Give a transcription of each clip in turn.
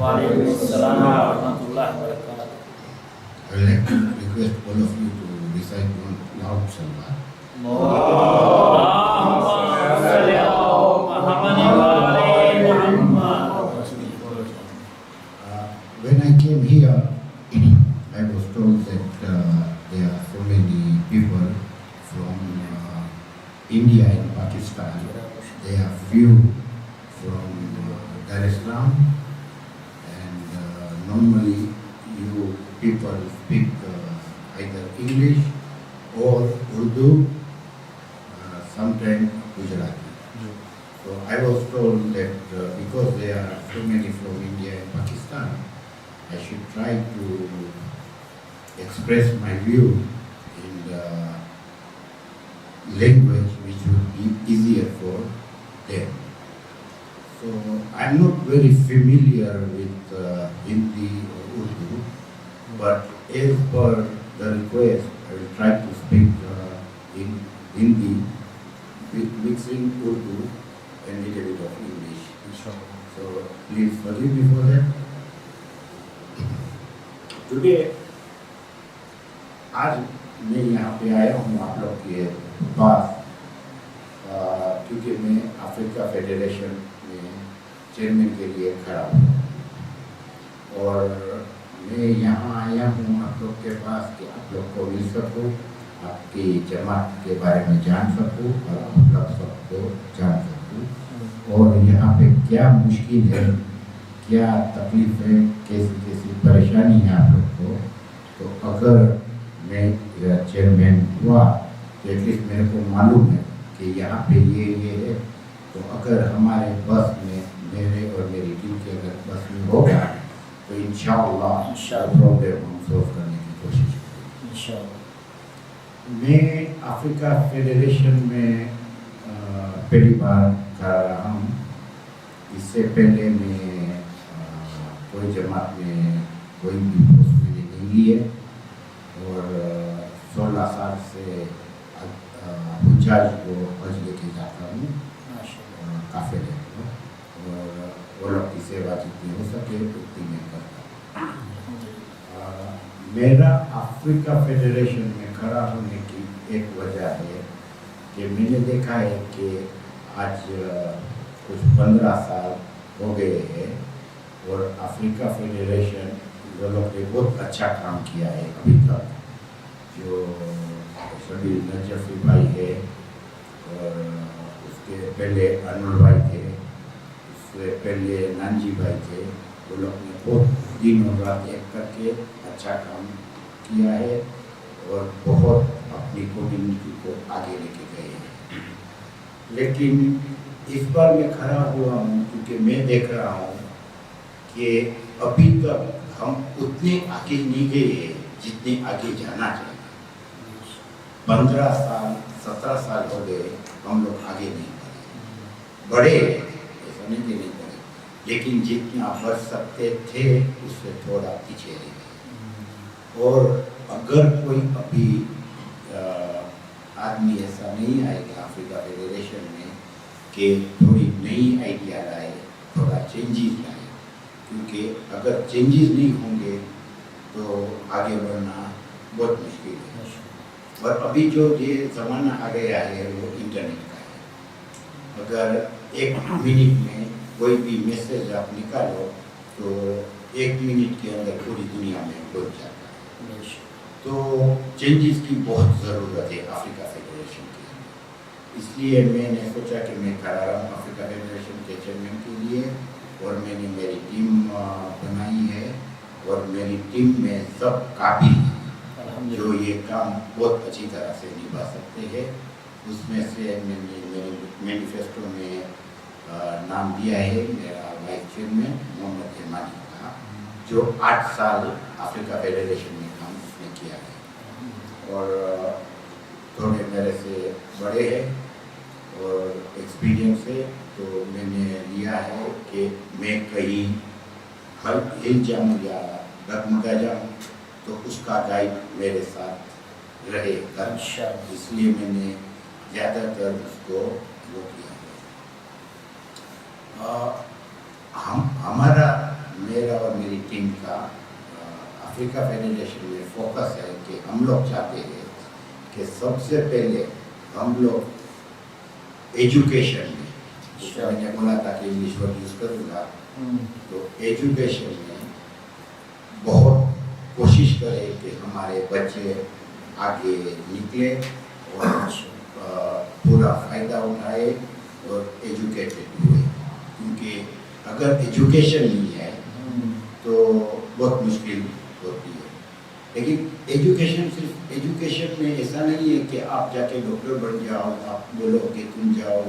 Waalaikum assalam warahmatullahi wabarakatuh. I would like to request all of you to recite one loud salawat. Allahumma salli ala Muhammadin wa ali Muhammad. When I came here, I was told that there are so many people from India and Pakistan. There are few from Dar es Salaam, and normally you people speak either English or Urdu, sometimes Gujarati. So I was told that because there are so many from India and Pakistan, I should try to express my view in the language which would be easier for them. So I'm not very familiar with Hindi or Urdu, but as per the request, I will try to speak in Hindi, mixing Urdu and little bit of English. So please forgive me for that. Today, आज मैं यहाँ पे आया हूँ आप लोग के पास क्योंकि मैं अफ्रीका फेडरेशन में चेयरमैन के लिए खड़ा हूँ और मैं यहाँ आया हूँ आप लोग के पास कि आप लोग को मिल सकूँ, आपकी जमात के बारे में जान सकूँ और आप लोग सबको जान सकूँ और यहाँ पे क्या मुश्किल है, क्या तकलीफ है, कैसी कैसी परेशानी है आप लोग को। तो अगर मैं चेयरमैन हुआ तो एटलीस्ट मेरे को मालूम है कि यहाँ पे ये है, तो अगर हमारे बस में मेरे और मेरी टीम के अगर बस में होगा तो इंशाअल्लाह प्रॉब्लम हम सॉल्व करने की कोशिश करेंगे इंशाअल्लाह। मैं अफ्रीका फेडरेशन में पहली बार कर रहा हूँ। इससे पहले मैं कोई जमात में कोई भी पोस्ट मैंने नहीं ली है और 16 साल से हुज्जाज को हज लेके जाता हूँ काफिले को, और वो लोग की सेवा जितनी हो सके उतनी मैं करता हूँ। मेरा अफ्रीका फेडरेशन में खड़ा होने की एक वजह है कि मैंने देखा है कि आज कुछ 15 साल हो गए हैं और अफ्रीका फेडरेशन लोगों ने बहुत अच्छा काम किया है अभी तक। जो सभी नजफी भाई है और उसके पहले अनवर भाई थे, उससे पहले नानजी भाई थे, वो लोग ने बहुत दिन और रात एक करके अच्छा काम किया है और बहुत अपनी कम्युनिटी को आगे लेके गए हैं। लेकिन इस बार मैं खड़ा हुआ हूँ क्योंकि मैं देख रहा हूँ कि अभी तक हम उतने आगे नहीं गए जितने आगे जाना चाहिए। 15 साल 17 साल हो गए हम लोग आगे नहीं बढ़े, ऐसा नहीं कि नहीं बढ़े, लेकिन जितना बढ़ सकते थे उससे थोड़ा पीछे रह गए। और अगर कोई अभी आदमी ऐसा नहीं आएगा अफ्रीका फेडरेशन में कि थोड़ी नई आइडिया लाए, थोड़ा चेंजेस लाए, क्योंकि अगर चेंजेस नहीं होंगे तो आगे बढ़ना बहुत मुश्किल है। और अभी जो ये ज़माना आ गया है वो इंटरनेट का है। अगर 1 मिनट में कोई भी मैसेज आप निकालो तो 1 मिनट के अंदर पूरी दुनिया में पहुंच जाता है। तो चेंजेस की बहुत ज़रूरत है अफ्रीका फेडरेशन की। इसलिए मैंने सोचा कि मैं खड़ा रहा हूँ अफ्रीका फेडरेशन के चेयरमैन के लिए, और मैंने मेरी टीम बनाई है और मेरी टीम में सब काबिल हैं जो ये काम बहुत अच्छी तरह से निभा सकते हैं। उसमें से मैंने मेरे मैनिफेस्टो में नाम दिया है मेरा वाइस चेयरमैन मोहम्मद का, जो 8 साल अफ्रीका फेडरेशन में काम उसने किया है और थोड़े मेरे से बड़े हैं और एक्सपीरियंस है। तो मैंने लिया है कि मैं कहीं हिल जाऊँ या डगमगा जाऊँ तो उसका गाइड मेरे साथ रहेगा, इसलिए मैंने ज़्यादातर उसको वो किया है। हमारा मेरा टीम का अफ्रीका फेडरेशन में फोकस है कि हम लोग चाहते हैं कि सबसे पहले हम लोग एजुकेशन में, तो मैंने बोला था कि इंग्लिश वर्ड यूज़ करूँगा, तो एजुकेशन में बहुत कोशिश करें कि हमारे बच्चे आगे निकले और पूरा फ़ायदा उठाए और एजुकेटेड हुए, क्योंकि अगर एजुकेशन नहीं है तो बहुत मुश्किल होती है। लेकिन एजुकेशन सिर्फ एजुकेशन में ऐसा नहीं है कि आप जाके डॉक्टर बन जाओ, आप बोलो कि तुम जाओ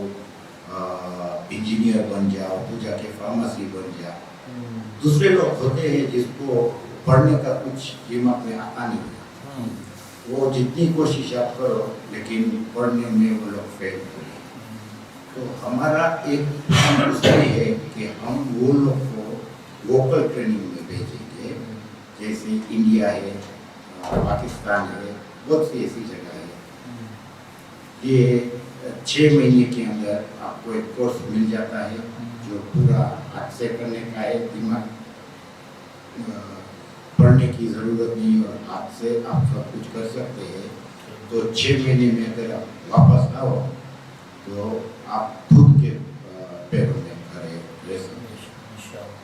इंजीनियर बन जाओ, तू जाके फार्मेसी बन जा। दूसरे लोग होते हैं जिसको पढ़ने का कुछ दिमाग में आता नहीं है, वो जितनी कोशिश आप करो लेकिन पढ़ने में वो लोग फेल होते हैं। तो हमारा एक प्लान उसमें है कि हम वो लोग को वोकल ट्रेनिंग में भेजेंगे, जैसे इंडिया है, पाकिस्तान है, बहुत सी ऐसी जगह है। ये 6 महीने के अंदर आपको एक कोर्स मिल जाता है जो पूरा हाथ से करने का है, दिमाग पढ़ने की ज़रूरत नहीं और हाथ से आप सब कुछ कर सकते हैं। तो 6 महीने में अगर आप वापस आओ तो आप खुद के पैरों में खड़े रह सकते हैं।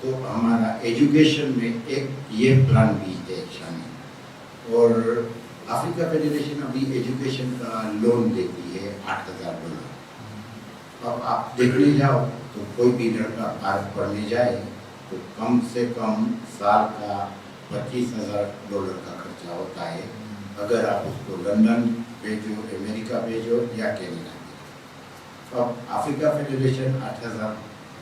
तो हमारा एजुकेशन में एक ये प्लान भी है शामिल। और अफ्रीका फेडरेशन अभी एजुकेशन का लोन देती है $8,000। अब आप देखने जाओ तो कोई भी लड़का भारत पढ़ने जाए तो कम से कम साल का $25,000 का खर्चा होता है, अगर आप उसको लंदन भेजो, अमेरिका भेजो या कनाडा भेजो। अब अफ्रीका फेडरेशन 8,000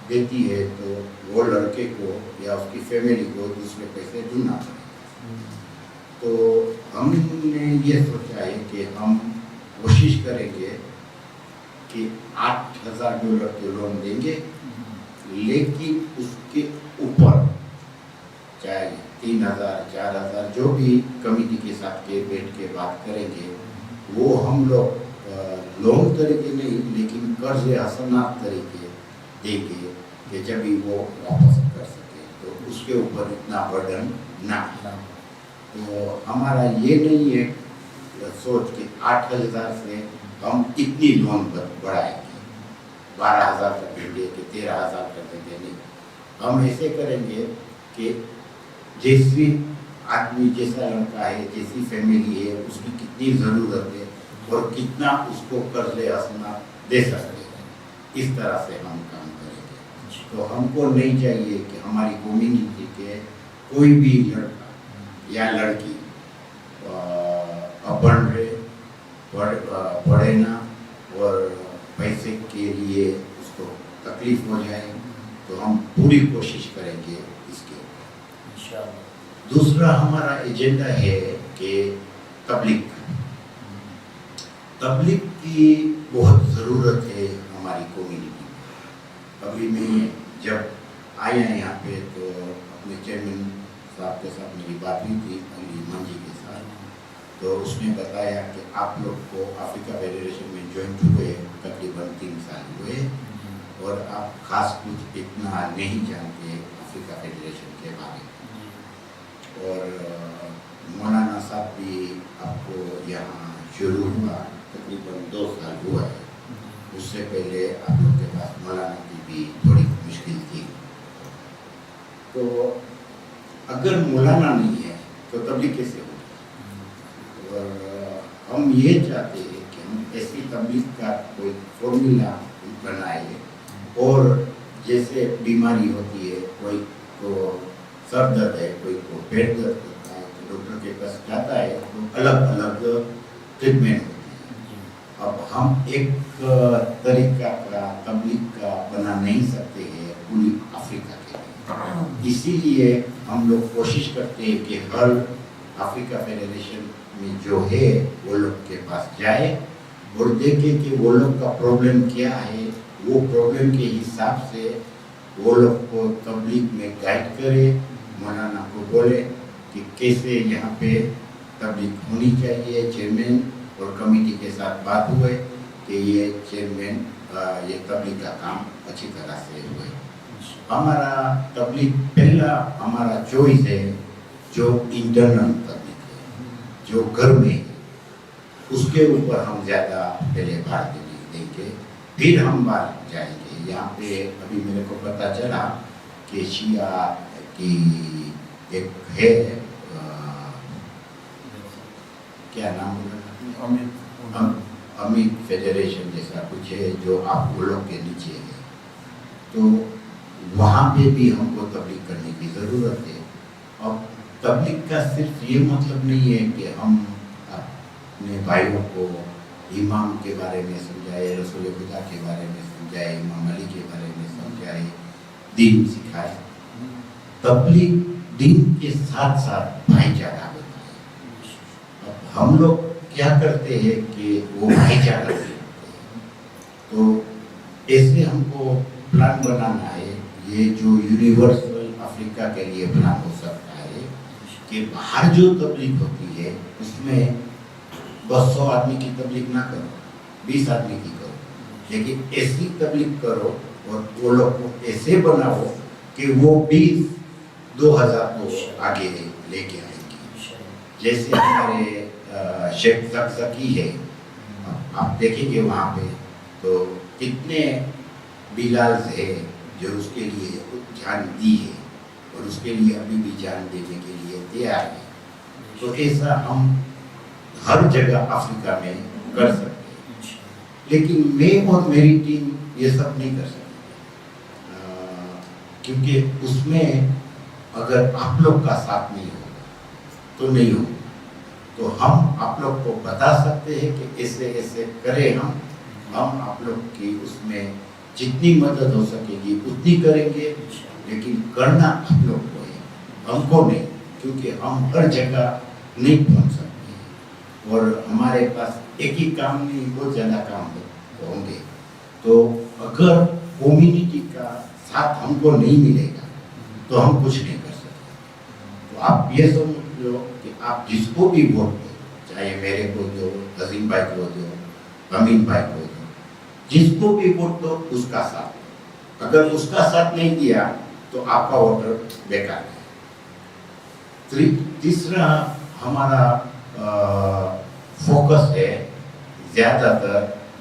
देती है तो वो लड़के को या उसकी फैमिली को दूसरे पैसे ढूंढना पड़ेगा। तो हमने ये सोचा है कि हम कोशिश करेंगे कि $8,000 के लोन देंगे, लेकिन उसके ऊपर चाहे 3,000 4,000 जो भी कमिटी के साथ के बैठ के बात करेंगे, वो हम लोग लोन तरीके नहीं लेकिन कर्ज हसनात तरीके देंगे कि जब भी वो वापस कर सके, तो उसके ऊपर इतना बर्डन ना है। तो हमारा ये नहीं है सोच कि 8,000 से हम इतनी लोन बढ़ाएंगे, 12,000 कर देंगे कि 13,000 कर देंगे, नहीं। हम ऐसे करेंगे कि जैसी आदमी, जैसा लड़का है, जैसी फैमिली है, उसकी कितनी ज़रूरत है और कितना उसको कर्ज हसना दे सकते हैं, इस तरह से हम काम करेंगे। तो हमको नहीं चाहिए कि हमारी कम्युनिटी के कोई भी लड़का या लड़की अनपढ़ रहे, पढ़े ना और पैसे के लिए उसको तकलीफ हो जाए, तो हम पूरी कोशिश करेंगे इसके ऊपर। दूसरा हमारा एजेंडा है कि तबलीग की बहुत ज़रूरत है हमारी कम्युनिटी में। अभी मैं जब आया यहाँ पे तो अपने चेयरमैन साहब के साथ मेरी बात हुई थी, अली मंजी के साथ, तो उसने बताया कि आप लोग को अफ्रीका फेडरेशन में ज्वाइन हुए तकरीबन 3 साल हुए और आप खास कुछ इतना नहीं जानते अफ्रीका फेडरेशन के बारे में। और मौलाना साहब भी आपको यहाँ शुरू हुआ तकरीबन 2 साल हुआ है, उससे पहले आप लोग के पास मौलाना की भी थोड़ी मुश्किल थी। तो अगर मौलाना नहीं है तो तबलीग कैसे होगी? और हम ये चाहते हैं कि हम ऐसी तबलीग का कोई फॉर्मूला बनाए, और जैसे बीमारी होती है, कोई को सर दर्द है, कोई को पेट दर्द होता है, तो डॉक्टर के पास जाता है तो अलग अलग ट्रीटमेंट होती है। अब हम एक तरीका का तबलीग का बना नहीं सकते हैं पूरी अफ्रीका के लिए, इसीलिए हम लोग कोशिश करते हैं कि हर अफ्रीका फेडरेशन में जो है वो लोग के पास जाए और देखे कि वो लोग का प्रॉब्लम क्या है, वो प्रॉब्लम के हिसाब से वो लोग को तबलीग में गाइड करे, मौलाना को बोले कि कैसे यहाँ पे तबलीग होनी चाहिए। चेयरमैन और कमेटी के साथ बात हुए कि ये चेयरमैन ये तबलीग का काम अच्छी तरह से हुए। हमारा तबलीग पहला हमारा चॉइस है जो इंटरनल तबलीग है, जो घर में है, उसके ऊपर हम ज़्यादा पहले भार देंगे, फिर हम बाहर जाएंगे। यहाँ पे अभी मेरे को पता चला कि शिया की एक है, क्या नाम बोला, अमित फेडरेशन जैसा कुछ है, जो आप वो लोग के नीचे है, तो वहाँ पे भी हमको तबलीग करने की ज़रूरत है। अब तबलीग का सिर्फ ये मतलब नहीं है कि हम अपने भाइयों को इमाम के बारे में समझाए, रसूल खुदा के बारे में समझाए, इमाम अली के बारे में समझाए, दीन सिखाए। तबलीग दीन के साथ साथ भाईचारा होता है। अब हम लोग क्या करते हैं कि वो भाईचारा करते हैं, तो ऐसे हमको प्लान बनाना है। ये जो यूनिवर्सल अफ्रीका के लिए प्लान हो सकता है कि बाहर जो तबलीग होती है उसमें बस 100 आदमी की तबलीग ना करो, 20 आदमी की करो, लेकिन ऐसी तबलीग करो और वो लोग को ऐसे बनाओ कि वो 20,000 को आगे लेके आएंगे। जैसे हमारे शेख ज़की है, आप देखेंगे वहाँ पे तो कितने बिलाल है जो उसके लिए जान दी है और उसके लिए अभी भी जान देने के लिए तैयार है। तो ऐसा हम हर जगह अफ्रीका में कर सकते हैं, लेकिन मैं और मेरी टीम ये सब नहीं कर सकती, क्योंकि उसमें अगर आप लोग का साथ नहीं होगा तो नहीं होगा। तो हम आप लोग को बता सकते हैं कि ऐसे ऐसे करें, हम आप लोग की उसमें जितनी मदद हो सकेगी उतनी करेंगे, लेकिन करना आप लोग को है, हमको नहीं, क्योंकि हम हर जगह नहीं पहुंच सकते और हमारे पास एक ही काम नहीं, बहुत ज़्यादा काम होंगे। तो अगर कम्युनिटी का साथ हमको नहीं मिलेगा तो हम कुछ नहीं कर सकते। तो आप ये समझ लो कि आप जिसको भी वोट दो, चाहे मेरे को दो, अजीम भाई को दो, अमीन भाई को दो, जिसको भी वोट दो उसका साथ दो। अगर उसका साथ नहीं दिया तो आपका वोटर बेकार है। तीसरा हमारा फोकस है ज़्यादातर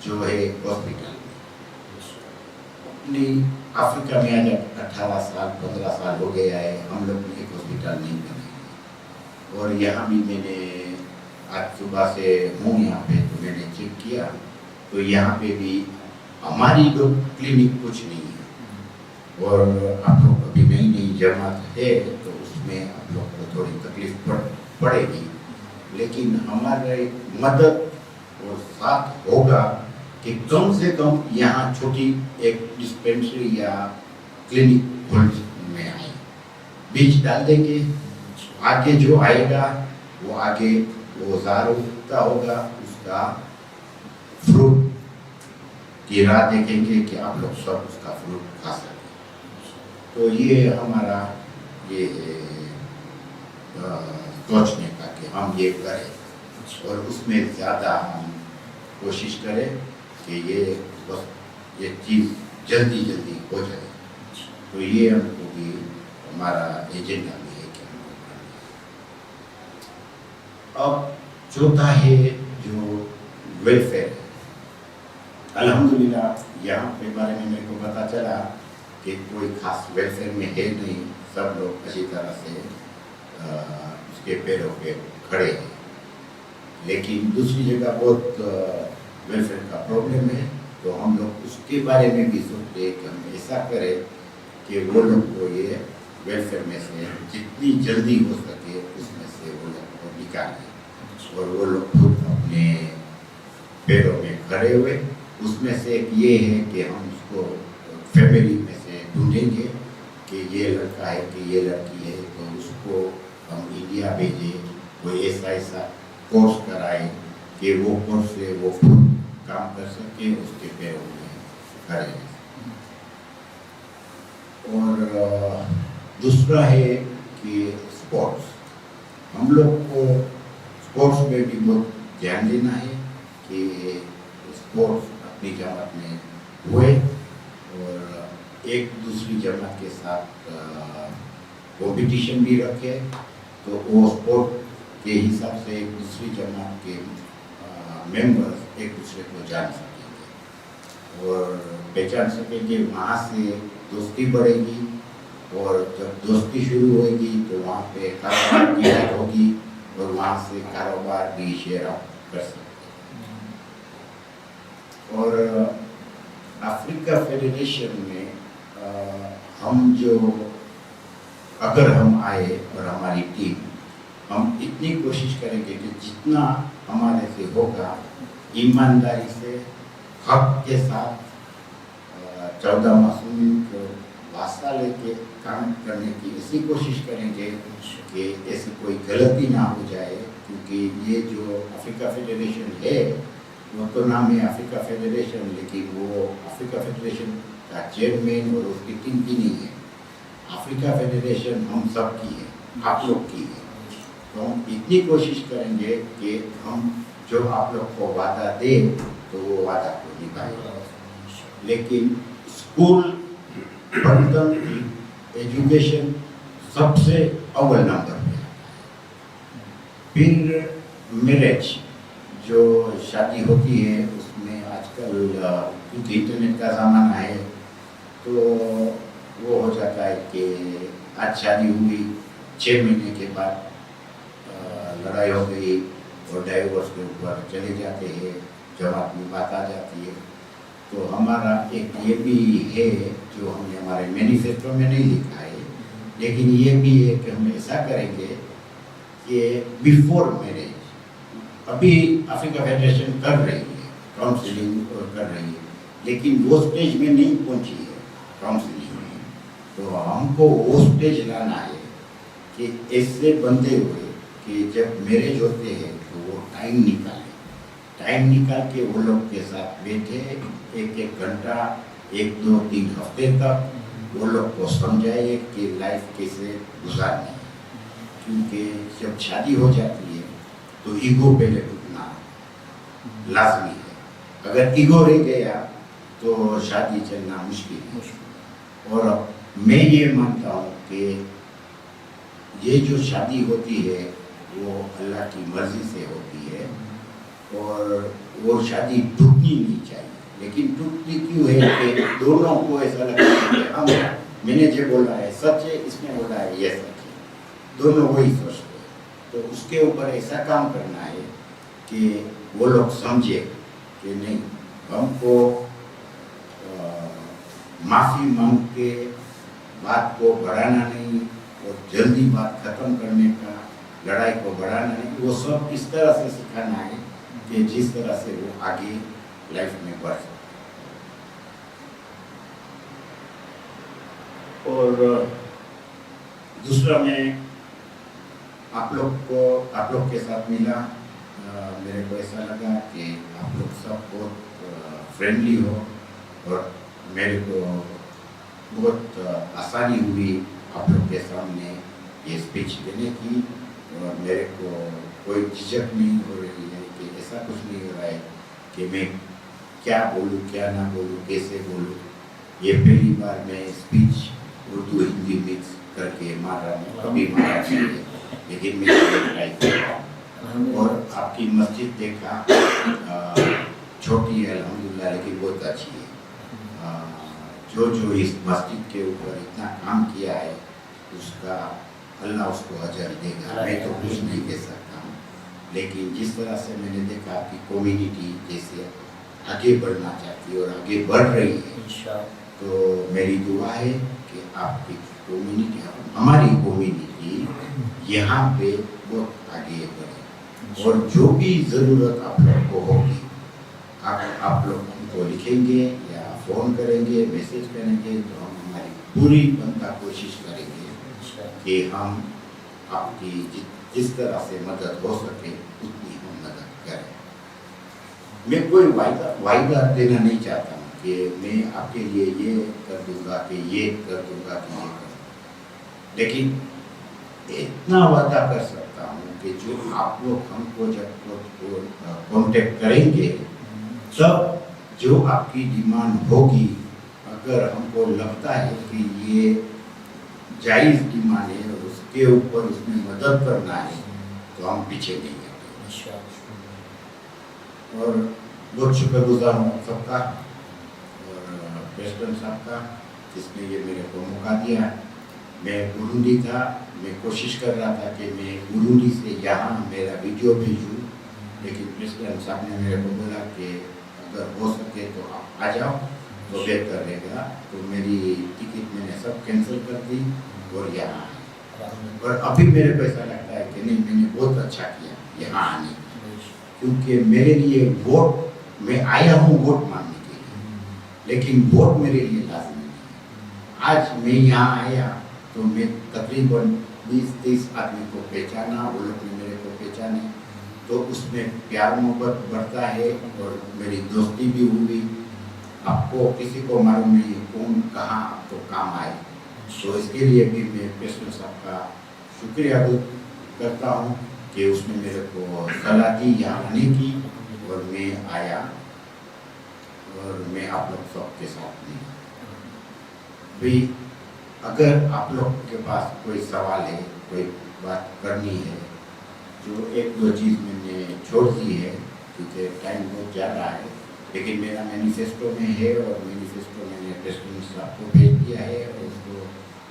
जो है हॉस्पिटल। अपनी अफ्रीका में आज 18 साल 15 साल हो गया है, हम लोग एक हॉस्पिटल नहीं बने। और यहाँ भी मैंने आज सुबह से हूँ यहाँ पे, तो मैंने चेक किया तो यहाँ पे भी हमारी लोग क्लिनिक कुछ नहीं है। और आप लोग अभी नई नई जमात है तो उसमें आप लोग को थोड़ी तकलीफ पड़ेगी, लेकिन हमारे मदद और साथ होगा कि कम से कम यहाँ छोटी एक डिस्पेंसरी या क्लिनिक खोल में आए, बीज डाल देंगे। आगे जो आएगा वो आगे वो ज़ारूरता होगा, उसका फ्रूट की राह देखेंगे कि आप लोग सब उसका फ्रूट खा सकें। तो ये हमारा ये सोचने का कि हम ये करें और उसमें ज़्यादा हम कोशिश करें कि ये बस ये चीज़ जल्दी जल्दी हो जाए। तो ये हमको भी हमारा एजेंडा में है कि हमको करना है। अब चौथा है जो वेलफेयर है। अल्हम्दुलिल्लाह यहाँ के बारे में मेरे को पता चला कि कोई खास वेलफेयर में है नहीं, सब लोग अच्छी तरह से उसके पैरों पे खड़े हैं। लेकिन दूसरी जगह बहुत वेलफेयर का प्रॉब्लम है, तो हम लोग उसके बारे में भी सोचते हैं कि हम ऐसा करें कि वो लोग को ये वेलफेयर में से जितनी जल्दी हो सके उसमें से वो लोग को निकालें और वो लोग खुद अपने पैरों में खड़े हुए। उसमें से एक ये है कि हम उसको फैमिली में से ढूंढेंगे कि ये लड़का है कि ये लड़की है, तो उसको हम इंडिया भेजें, कोई ऐसा कोर्स कराए कि वो कोर्स से वो खुद काम कर सके, उसके पैरों में खड़े। और दूसरा है कि स्पोर्ट्स, हम लोग को स्पोर्ट्स में भी बहुत ध्यान देना है कि स्पोर्ट्स अपनी जमात में हुए और एक दूसरी जमात के साथ कंपटीशन भी रखे, तो वो स्पोर्ट के हिसाब से एक दूसरी जमात के मेंबर्स एक दूसरे को जान सकेंगे और पहचान सकेंगे। वहाँ से दोस्ती बढ़ेगी और जब दोस्ती शुरू होगी तो वहाँ पे कारोबार की बात होगी और वहाँ से कारोबार भी शेयर आप कर सकते हैं। और अफ्रीका फेडरेशन में हम जो अगर हम आए और हमारी टीम, हम इतनी कोशिश करेंगे कि जितना हमारे से होगा ईमानदारी से हक के साथ 14 मासूमिन को वास्ता लेके काम करने की ऐसी कोशिश करेंगे कि ऐसी कोई गलती ना हो जाए। क्योंकि ये जो अफ्रीका फेडरेशन है वो तो नाम है अफ्रीका फेडरेशन, लेकिन वो अफ्रीका फेडरेशन का चेयरमैन और उसकी टीम की नहीं है। अफ्रीका फेडरेशन हम सब की है, आप लोग की है। तो हम इतनी कोशिश करेंगे कि हम जो आप लोग को वादा दे तो वो वादा को निभाए। लेकिन स्कूल, बर्तन, एजुकेशन सबसे अव्वल नंबर पे। फिर मैरिज, जो शादी होती है उसमें आजकल क्योंकि इंटरनेट का ज़माना है तो वो हो जाता है कि आज शादी हुई, 6 महीने के बाद लड़ाई हो गई और डाइवोर्स के ऊपर चले जाते हैं, जमात में बात आ जाती है। तो हमारा एक ये भी है जो हमने हमारे मैनिफेस्टो में नहीं लिखा है, लेकिन ये भी है कि हम ऐसा करेंगे कि बिफोर मैरिज, अभी अफ्रीका फेडरेशन कर रही है काउंसलिंग कर रही है, लेकिन वो स्टेज में नहीं पहुंची है काउंसलिंग में। तो हमको वो स्टेज लाना है कि ऐसे बंदे हुए कि जब मैरिज होते हैं तो वो टाइम निकाल के वो लोग के साथ बैठे 1-1 घंटा, 1-2-3 हफ्ते तक वो लोग को समझाए कि लाइफ कैसे गुजारनी है। क्योंकि जब शादी हो जाती है तो ईगो पहले टूटना लाजमी है। अगर ईगो रह गया तो शादी चलना मुश्किल है। और मैं ये मानता हूँ कि ये जो शादी होती है वो अल्लाह की मर्जी से होती है और वो शादी टूटनी नहीं चाहिए। लेकिन टूटती क्यों है कि दोनों को ऐसा लगता है कि मैंने जो बोला है सच है, इसने बोला है ये सच है, दोनों वही सोचते हैं। तो उसके ऊपर ऐसा काम करना है कि वो लोग समझे कि नहीं, हमको माफ़ी मांग के बात को बढ़ाना नहीं और जल्दी बात खत्म करने का, लड़ाई को बढ़ाना नहीं, वो सब इस तरह से सिखाना है कि जिस तरह से वो आगे लाइफ में बढ़ सकते। और दूसरा, मैं आप लोग के साथ मिला, मेरे को ऐसा लगा कि आप लोग सब बहुत फ्रेंडली हो और मेरे को बहुत आसानी हुई आप लोग के सामने ये स्पीच देने की। और मेरे को कोई झिझक नहीं हो रही है कि ऐसा कुछ नहीं हो रहा है कि मैं क्या बोलूँ, क्या ना बोलूँ, कैसे बोलूँ। ये पहली बार मैं स्पीच उर्दू हिंदी मिक्स करके मार रहा हूँ, कभी मारा नहीं है, लेकिन मैं ट्राई कर रहा हूँ। और आपकी मस्जिद देखा, छोटी है अल्हम्दुलिल्लाह, लेकिन बहुत अच्छी है। जो इस मस्जिद के ऊपर इतना काम किया है उसका अल्लाह उसको अजर देगा। मैं तो कुछ नहीं कह सकता हूँ, लेकिन जिस तरह से मैंने देखा आपकी कम्युनिटी जैसे आगे बढ़ना चाहती है और आगे बढ़ रही है, तो मेरी दुआ है कि आपकी कम्युनिटी, हमारी कम्युनिटी यहाँ पे बहुत आगे बढ़े। और जो भी ज़रूरत आप लोग को होगी, आप लोग हमको लिखेंगे या फ़ोन करेंगे, मैसेज करेंगे, तो हम हमारी पूरी बनता कोशिश करेंगे कि हम आपकी जिस तरह से मदद हो सके उतनी हम मदद करें। मैं कोई वायदा देना नहीं चाहता हूँ कि मैं आपके लिए ये कर दूंगा कि ये कर दूंगा कि ये कर दूंगा, लेकिन इतना वादा कर सकता हूँ कि जो आप लोग हमको जब कॉन्टेक्ट करेंगे, तब जो आपकी डिमांड होगी, अगर हमको लगता है कि ये जायज़ डिमांड है और उसके ऊपर उसमें मदद करना है तो हम पीछे नहीं जाते। और बहुत शुक्रगुजार हूँ सबका और प्रेसिडेंट साहब का जिसने ये मेरे को मौका दिया। मैं बुरुंडी था, मैं कोशिश कर रहा था कि मैं बुरुंडी से यहाँ मेरा वीडियो भेजूँ, लेकिन प्रेसिडेंट साहब ने मेरे को बोला कि अगर हो सके तो आप आ जाओ तो बेहतर रहेगा। तो मेरी टिकट मैंने सब कैंसिल कर दी और यहाँ आए। और अभी मेरे को ऐसा लगता है कि नहीं, मैंने बहुत अच्छा किया यहाँ आने, क्योंकि मेरे लिए वोट, मैं आया हूँ वोट मांगने के लिए, लेकिन वोट मेरे लिए लाजमी नहीं है। आज मैं यहाँ आया तो मैं तकरीबन 20-30 आदमी को पहचाना, वो लोग ने मेरे को पहचाने, तो उसमें प्यार मोहब्बत बढ़ता है और मेरी दोस्ती भी हुई। आपको किसी को मालूम नहीं कौन कहाँ आपको काम आए, तो इसके लिए भी मैं प्रेसिडेंट साहब का शुक्रिया करता हूँ कि उसने मेरे को सलाह दी यहाँ आने की और मैं आया और मैं आप लोग सबके साथ में। भाई अगर आप लोग के पास कोई सवाल है, कोई बात करनी है, जो एक दो चीज़ मैंने छोड़ दी है क्योंकि टाइम बहुत जा रहा है, लेकिन मेरा मैनिफेस्टो में है और मैनिफेस्टो मैंने प्रेसिडेंट साहब को भेज दिया है और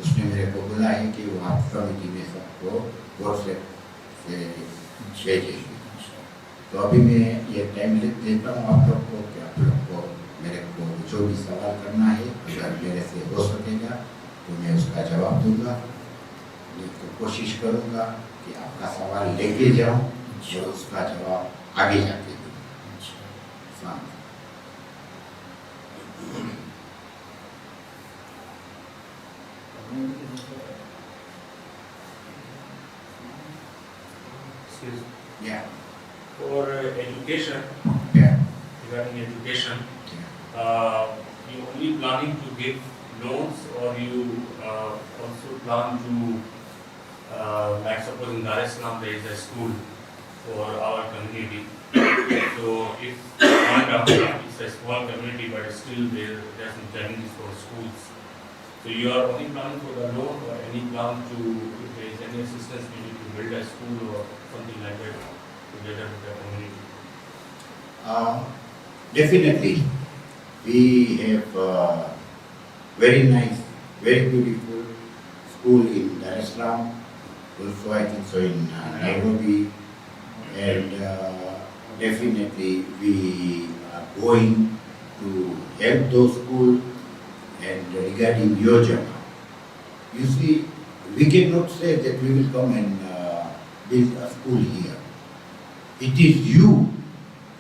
उसने मेरे को बोला है कि वो आप कमेटी में सबको व्हाट्सएप से भेजेंगे। तो अभी मैं ये टाइम देता हूँ आप लोग को कि आप लोग को मेरे को जो भी सवाल करना है अगर मेरे से हो सकेगा तो मैं उसका जवाब दूंगा। मैं तो कोशिश करूँगा कि आपका सवाल लेके जाऊँ और उसका जवाब आगे जाके दूँ। Yeah. For education, Yeah. regarding education, Yeah. you only planning to give loans or you also plan to, like suppose in Dar es Salaam there is a school for our community. So if it's a small community but still there are some challenges for schools. So you are only planning for the loan or any plan to, if there is any assistance we need to build a school or something like that together with the community? Definitely. We have very nice, very beautiful school in Dar es Salaam, also I think so in Nairobi, and definitely we are going to help those schools. And regarding your Jama, you see, we cannot say that we will come and build a school here. It is you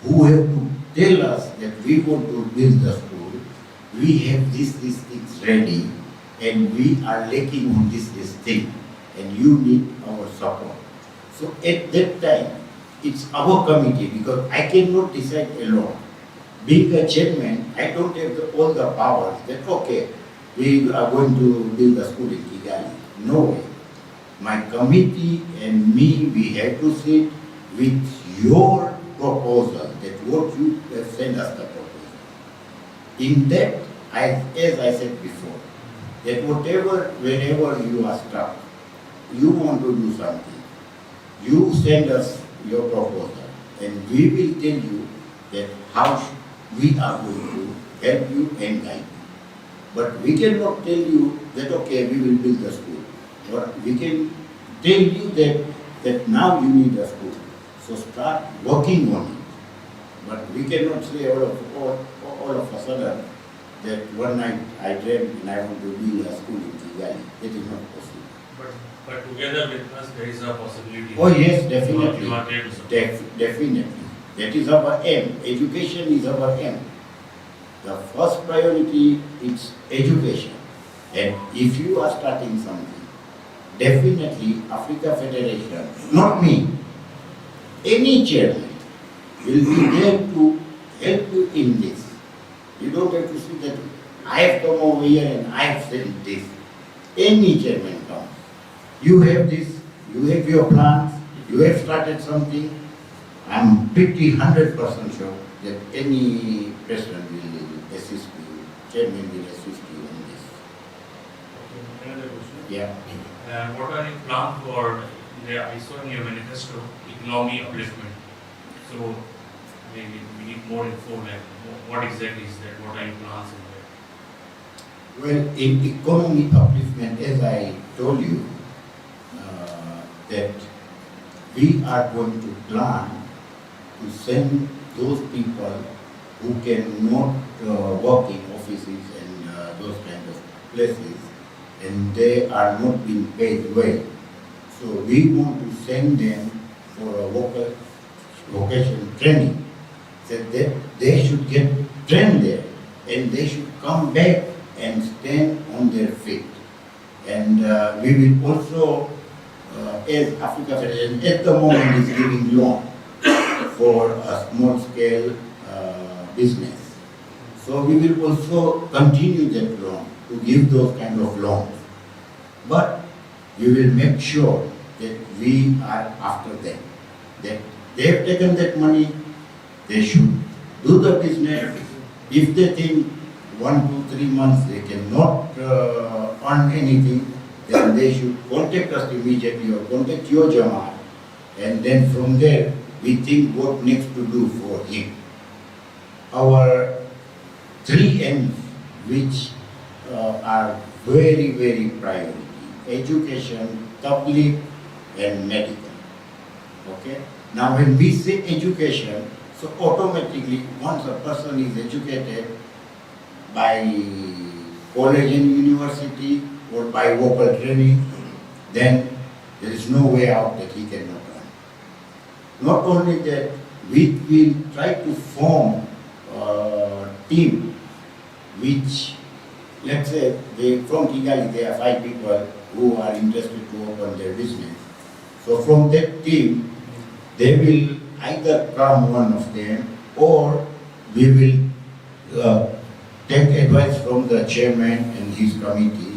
who have to tell us that we want to build the school, we have these things ready, and we are lacking on this thing, and you need our support. So at that time, it's our committee, because I cannot decide alone. Being a chairman, I don't have all the powers that, okay, we are going to build a school in Kigali. No way. My committee and me, we have to sit with your proposal, that what you have sent us the proposal. In that, as I said before, that wherever you are stuck, you want to do something, you send us your proposal, and we will tell you that how we are going to help you and guide you. But we cannot tell you that, okay, we will build a school. Or we can tell you that now you need a school. So start working on it. But we cannot say all of a sudden that one night I dreamt and I want to build a school in Kigali. That is not possible. But together with us there is a possibility. Oh yes, definitely. You are there to support. Definitely. That is our aim. Education is our aim. The first priority is education. And if you are starting something, definitely Africa Federation, not me, any chairman will be there to help you in this. You don't have to see that I have come over here and I have said this. Any chairman comes. You have this, you have your plans, you have started something. I'm 100% sure that any president will assist you, chairman will assist you. Yeah. What are your plans for I saw in your manifesto, economy upliftment. So maybe we need more info, like what exactly is that? What are your plans in there? Well, in economy upliftment, as I told you, that we are going to plan to send those people who cannot work in offices and those kind of places, and they are not being paid well. So we want to send them for a vocation training. So they should get trained there, and they should come back and stand on their feet. And we will also, as Africa Federation, at the moment is giving loan for a small scale business. So we will also continue that loan to give those kind of loans. But we will make sure that we are after them. That they have taken that money, they should do the business. If they think 1 to 3 months they cannot earn anything, then they should contact us immediately or contact your Jamaat, and then from there we think what next to do for him. Our 3 M's which are very, very priority: education, public and medical. Okay? Now when we say education, so automatically once a person is educated by college and university or by vocal training, then there is no way out that he cannot earn. Not only that, we will try to form a team which, let's say, from Kigali there are 5 people who are interested to open their business. So from that team, they will either come one of them, or we will take advice from the chairman and his committee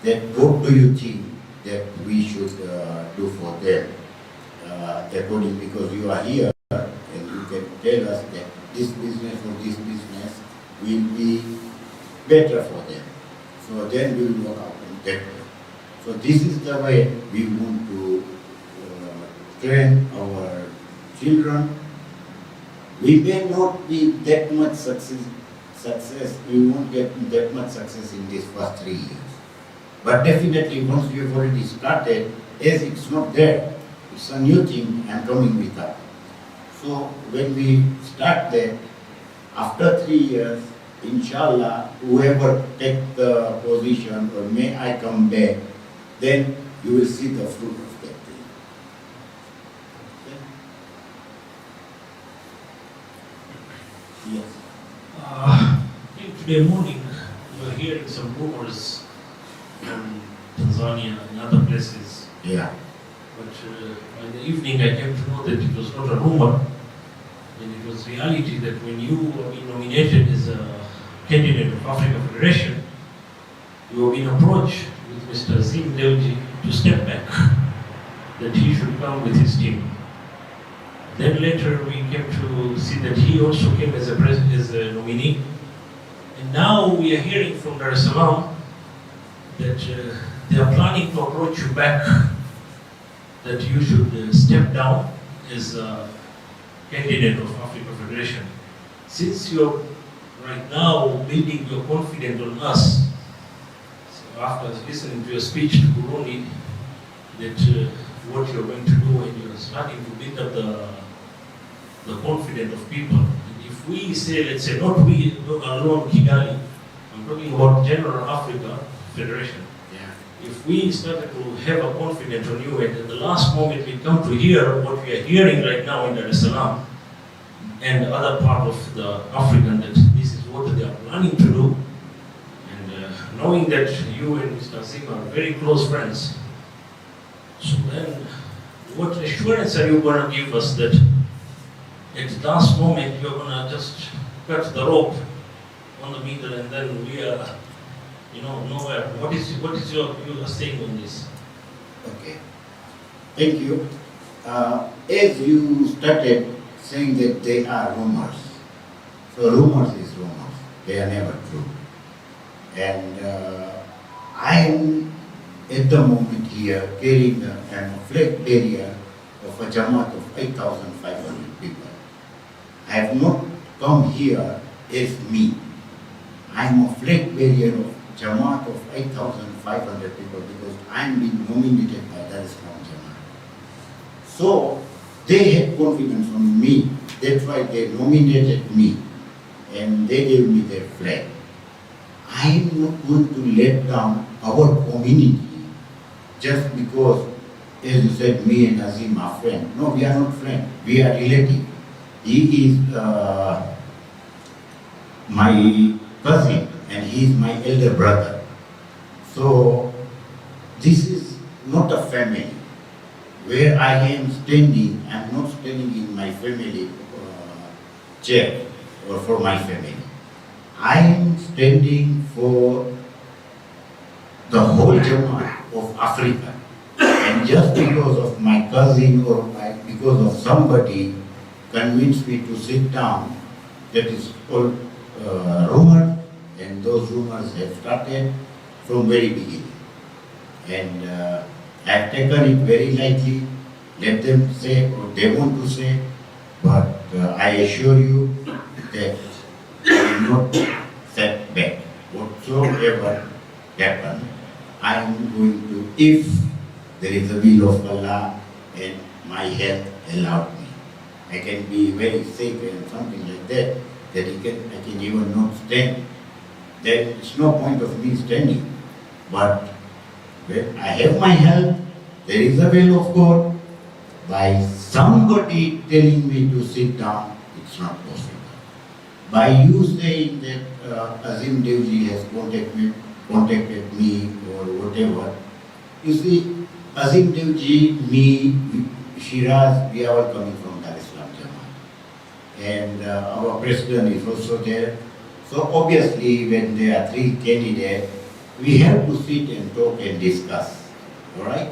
that what do you think that we should do for them according, because you are here and you can tell us that this business or this business will be better for them. So then we will work out on that way. So this is the way we want to train our children. We may not be that much success, we won't get that much success in these first 3 years. But definitely once we have already started, as it's not there, it's a new thing I'm coming with that. So when we start that, after 3 years, inshallah, whoever take the position or may I come back, then you will see the fruit of that thing. Okay? Yes. I think today morning we were hearing some rumors from Tanzania and other places. Yeah. But in the evening I came to know that it was not a rumor, and it was reality that when you were being nominated as a candidate of Africa Federation, you were being approached with Mr. Zim Dewji to step back, that he should come with his team. Then later we came to see that he also came as a nominee. And now we are hearing from Dar es Salaam that they are planning to approach you back, that you should step down as a candidate of Africa Federation. Since you're right now building your confidence on us, so after listening to your speech to Burundi, that what you're going to do, and you're starting to build up the confidence of people. And if we say, let's say, not we alone, Kigali, I'm talking about General Africa Federation. Yeah. If we started to have a confidence on you, and at the last moment we come to hear what we are hearing right now in Dar es Salaam and other part of the African, that this is what they are planning to do, and knowing that you and Mr. Singh are very close friends, so then what assurance are you going to give us that at the last moment you're going to just cut the rope on the middle and then we are, nowhere? What is your saying on this? Okay. Thank you. As you started saying that they are rumors, so rumors is rumors. They are never true. And I am at the moment here carrying a flag bearer of a Jamaat of 8,500 people. I have not come here as me. I am a flag bearer of Jamaat of 8,500 people because I am being nominated by Dar es Salaam Jamaat. So they had confidence on me. That's why they nominated me and they gave me their flag. I am not going to let down our community just because, as you said, me and Azim are friends. No, we are not friends. We are relatives. He is my cousin and he is my elder brother. So this is not a family. Where I am standing, I am not standing in my family chair or for my family. I am standing for the whole Jamaat of Africa. And just because of my cousin or because of somebody convinced me to sit down, that is called rumor, and those rumors have started from very beginning. And I have taken it very lightly. Let them say what they want to say, but I assure you that I will not set back. Whatsoever happen, I am going to, if there is a will of Allah and my health allowed me. I can be very sick and something like that, that I can even not stand. There is no point of me standing. But when I have my health, there is a will of God. By somebody telling me to sit down, it's not possible. By you saying that Azim Devji has contacted me or whatever, you see, Azim Devji, me, Shiraz, we are all coming from Dar es Salaam Jamaat. And our president is also there. So obviously, when there are three candidates, we have to sit and talk and discuss. All right?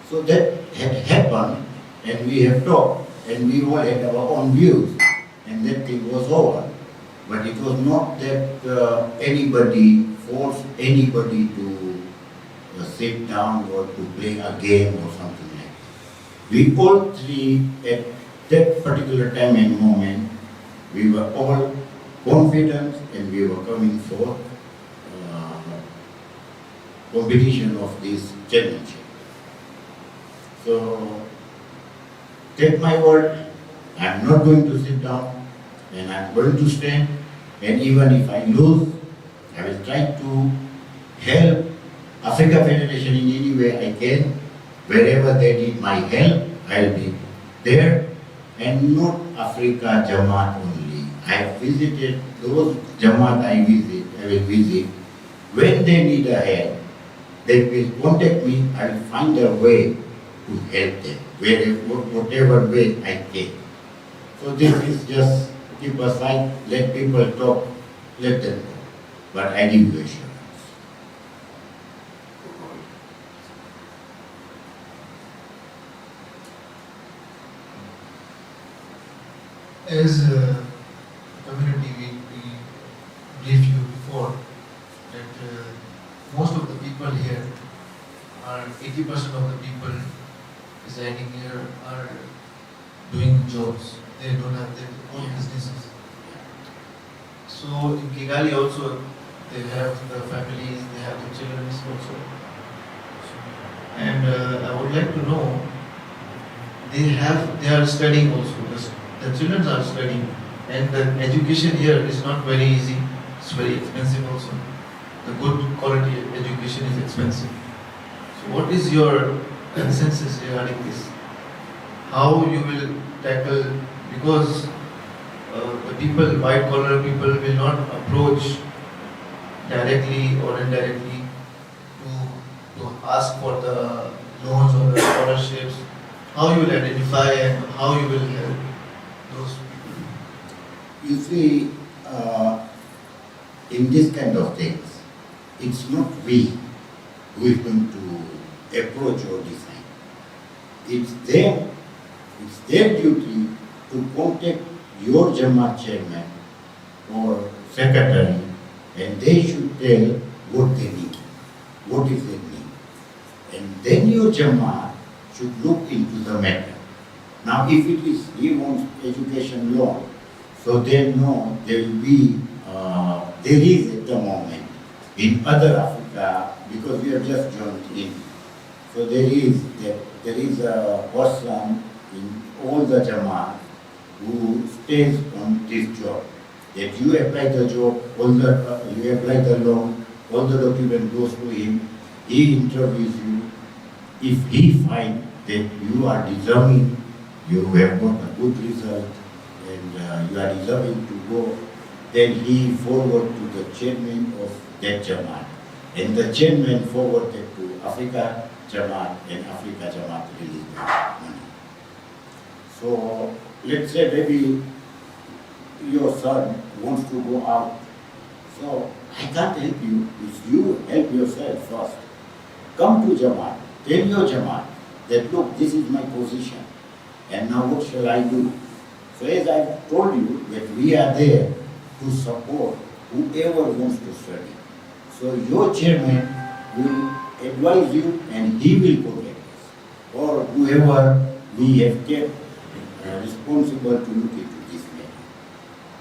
So that had happened, and we have talked, and we all had our own views, and that thing was over. But it was not that anybody forced anybody to sit down or to play a game or something like that. We all three, at that particular time and moment, we were all confident and we were coming for competition of this championship. So, take my word, I'm not going to sit down and I'm going to stand, and even if I lose, I will try to help Africa Federation in any way I can. Wherever they need my help, I'll be there, and not Africa Jamaat only. I have visited those Jamaat I will visit. When they need a help, they will contact me, I will find a way to help them, whatever way I can. So this is just keep aside, let people talk, let them talk. But I give you assurance. As a community, we briefed you before that most of the people here are 80% of the people residing here are doing jobs. They don't have their own businesses. So in Kigali also, they have the families, they have the children also. And I would like to know, they are studying also. The children are studying, and the education here is not very easy. It's very expensive also. The good quality education is expensive. So what is your consensus regarding this? How you will tackle, because the people, white collar people will not approach directly or indirectly to ask for the loans or the scholarships. How you will identify and how you will help those people? You see, in this kind of things, it's not we who is going to approach or decide. It's their duty to contact your Jamaat chairman or secretary, and they should tell what they need, what is their need. And then your Jamaat should look into the matter. Now, if it is he wants education loan, so then no, there will be, there is at the moment in other Africa, because we have just joined in. So there is a person in all the Jamaat who stays on this job. That you apply the job, you apply the loan, all the document goes to him, he interviews you. If he finds that you are deserving, you have got a good result, and you are deserving to go, then he forward to the chairman of that Jamaat. And the chairman forwarded to Africa Jamaat, and Africa Jamaat released the money. So let's say maybe your son wants to go out. So I can't help you if you help yourself first. Come to Jamaat, tell your Jamaat that look, this is my position, and now what shall I do? So as I told you that we are there to support whoever wants to study. So your chairman will advise you and he will contact us, or whoever we have kept responsible to look into this matter.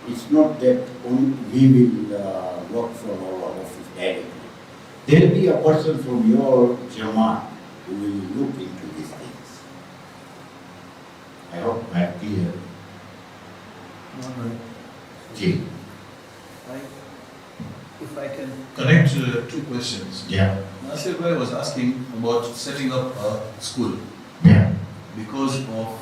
It's not that only we will work from our office directly. There will be a person from your Jamaat who will look into these things. I hope I am clear. Ji. If I can Connect two questions. Yeah. Nasir Bhai was asking about setting up a school Yeah. because of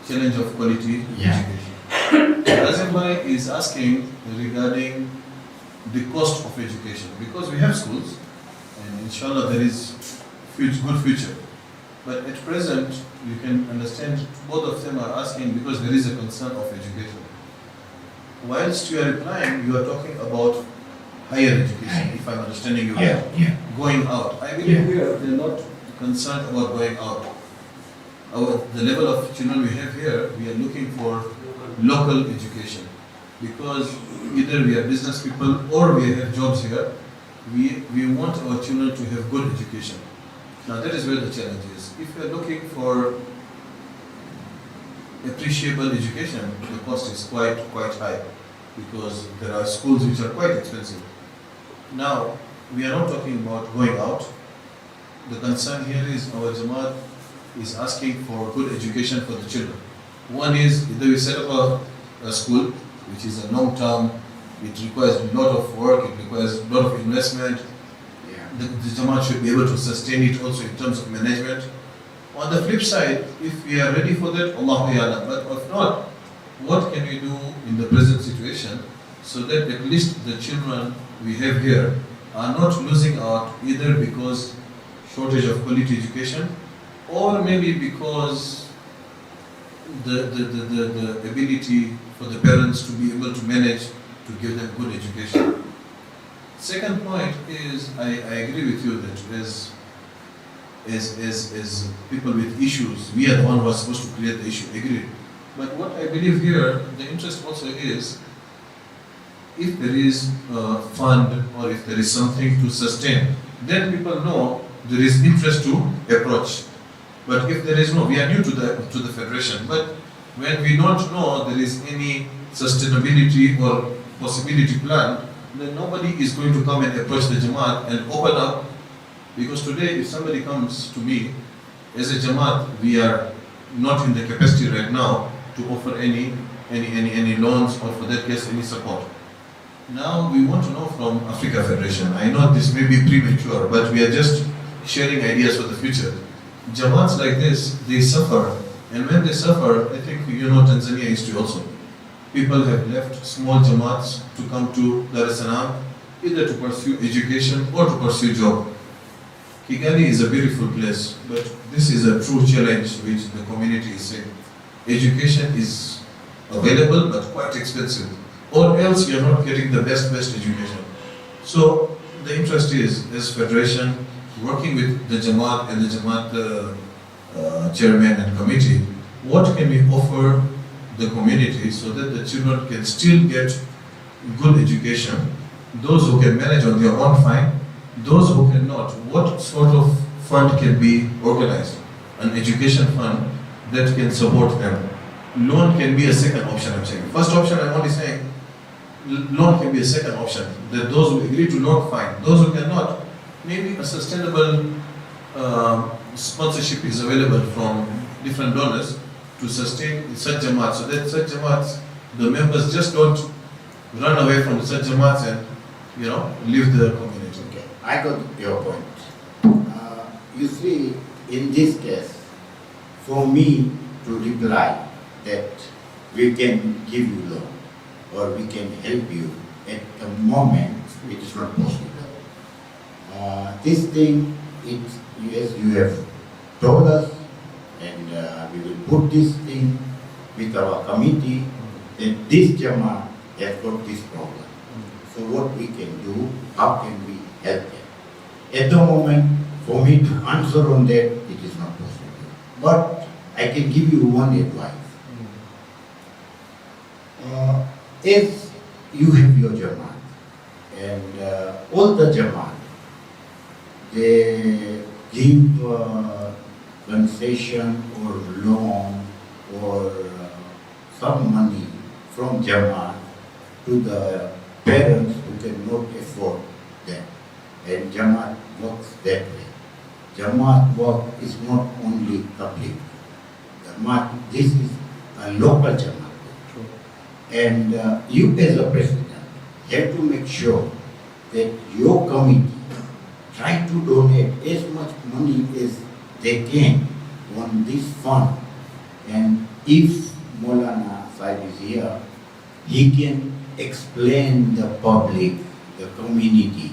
challenge of quality Yeah. education. Razim Bhai is asking regarding the cost of education, because we have schools and inshallah there is good future. But at present, you can understand both of them are asking because there is a concern of education. Whilst you are replying, you are talking about higher education, if I'm understanding you Yeah. right. Yeah. Going out. I believe here they are not concerned about going out. The level of children we have here, we are looking for local education. Because either we are business people or we have jobs here, we want our children to have good education. Now that is where the challenge is. If we are looking for appreciable education, the cost is quite high because there are schools which are quite expensive. Now, we are not talking about going out. The concern here is our Jamaat is asking for good education for the children. One is either we set up a school, which is a long term, it requires a lot of work, it requires a lot of investment. Yeah. The Jamaat should be able to sustain it also in terms of management. On the flip side, if we are ready for that, Allahu Ya'lam. But if not, what can we do in the present situation so that at least the children we have here are not losing out either because shortage of quality education or maybe because the ability for the parents to be able to manage to give them good education. Second point is, I agree with you that as people with issues, we are the one who are supposed to create the issue, agreed. But what I believe here, the interest also is, if there is a fund or if there is something to sustain, then people know there is interest to approach. But if there is no, we are new to the federation, but when we don't know there is any sustainability or possibility plan, then nobody is going to come and approach the Jamaat and open up. Because today, if somebody comes to me, as a Jamaat, we are not in the capacity right now to offer any loans or for that case any support. Now we want to know from Africa Federation. I know this may be premature, but we are just sharing ideas for the future. Jamaats like this, they suffer, and when they suffer, I think you know Tanzania history also. People have left small Jamaats to come to Dar es Salaam, either to pursue education or to pursue job. Kigali is a beautiful place, but this is a true challenge which the community is saying. Education is available but quite expensive, or else you are not getting the best education. So the interest is, as Federation, working with the Jamaat and the Jamaat chairman and committee, what can we offer the community so that the children can still get good education? Those who can manage on their own, fine. Those who cannot, what sort of fund can be organized, an education fund that can support them. Loan can be a second option, I'm saying. First option, I'm only saying, loan can be a second option. That those who agree to loan, fine. Those who cannot, maybe a sustainable sponsorship is available from different donors to sustain such jamaats, so that such jamaats, the members just don't run away from such jamaats and, leave the community. Okay, I got your point. You see, in this case, for me to reply that we can give you loan or we can help you at the moment, it is not possible. This thing, as you have told us, and we will put this thing with our committee, that this Jama has got this problem. So what we can do, how can we help them? At the moment, for me to answer on that, it is not possible. But I can give you one advice. If you have your Jamaat, and all the Jamaat, they give concession or loan or some money from Jamaat to the parents who cannot afford them. And Jamaat works that way. Jamaat work is not only public. Jamaat, this is a local Jamaat. And you as a president have to make sure that your committee try to donate as much money as they can on this fund. And if Maulana Saib is here, he can explain the public, the community,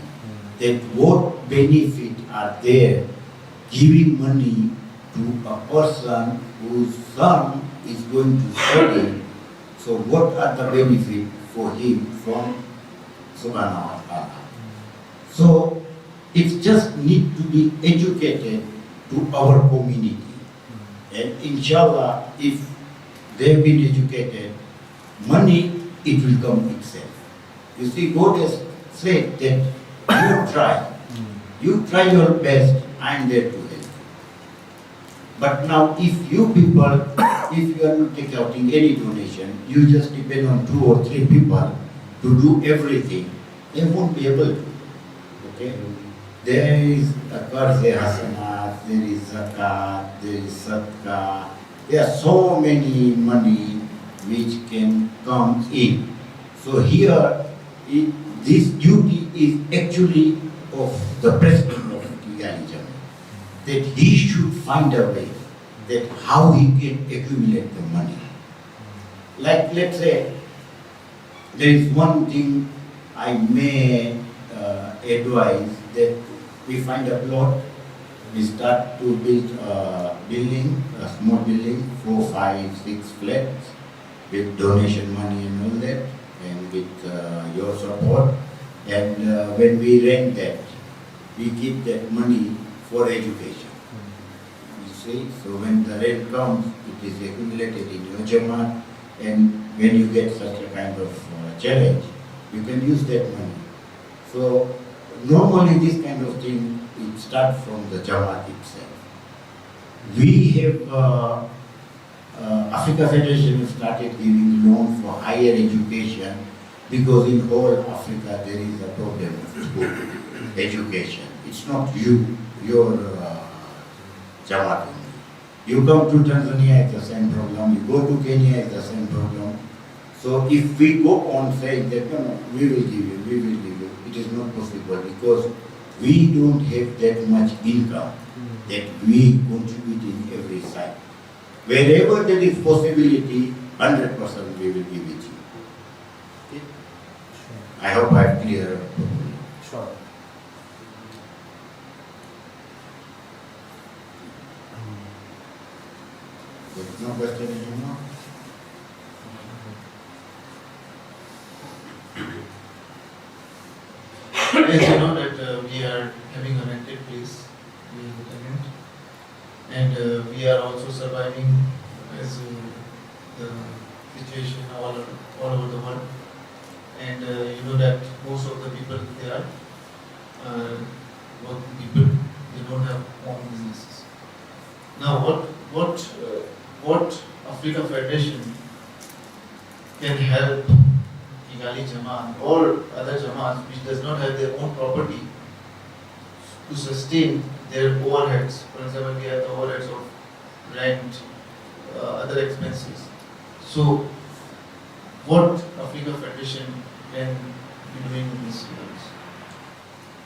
that what benefit are there giving money to a person whose son is going to study. So what are the benefits for him from Subhanahu wa Ta'ala? So it just need to be educated to our community. And inshallah, if they've been educated, money, it will come itself. You see, God has said that you try your best, I am there to help you. But now if you people, if you are not taking any donation, you just depend on 2 or 3 people to do everything, they won't be able to. Okay? There is a Qarz Hasanat, there is Zakat, there is Sadaqah. There are so many money which can come in. So here, this duty is actually of the president of Kigali, that he should find a way that how he can accumulate the money. Like, let's say, there is one thing I may advise, that we find a plot, we start to build a building, a small building, 4, 5, 6 flats, with donation money and all that, and with your support. And when we rent that, we keep that money for education. You see, so when the rent comes, it is accumulated in your Jamaat, and when you get such a kind of challenge, you can use that money. So normally this kind of thing, it starts from the Jamaat itself. We have Africa Federation started giving loans for higher education because in whole Africa there is a problem of education. It's not your Jamaat only. You come to Tanzania, it's the same problem. You go to Kenya, it's the same problem. So if we go on saying that, no, we will give you, it is not possible because we don't have that much income that we contribute in every side. Wherever there is possibility, 100% we will give it to you. Okay? I hope I have cleared up. Sure. There is no question anymore? As you know that we are having a rented place, we have a tenant, and we are also surviving as the situation all over the world. And you know that most of the people they are working people, They don't have own businesses. Now, what Africa Federation can help Kigali Jamaat or other Jamaats which does not have their own property to sustain their overheads. For example, we have the overheads of rent, other expenses. So, what Africa Federation can be doing in this regards?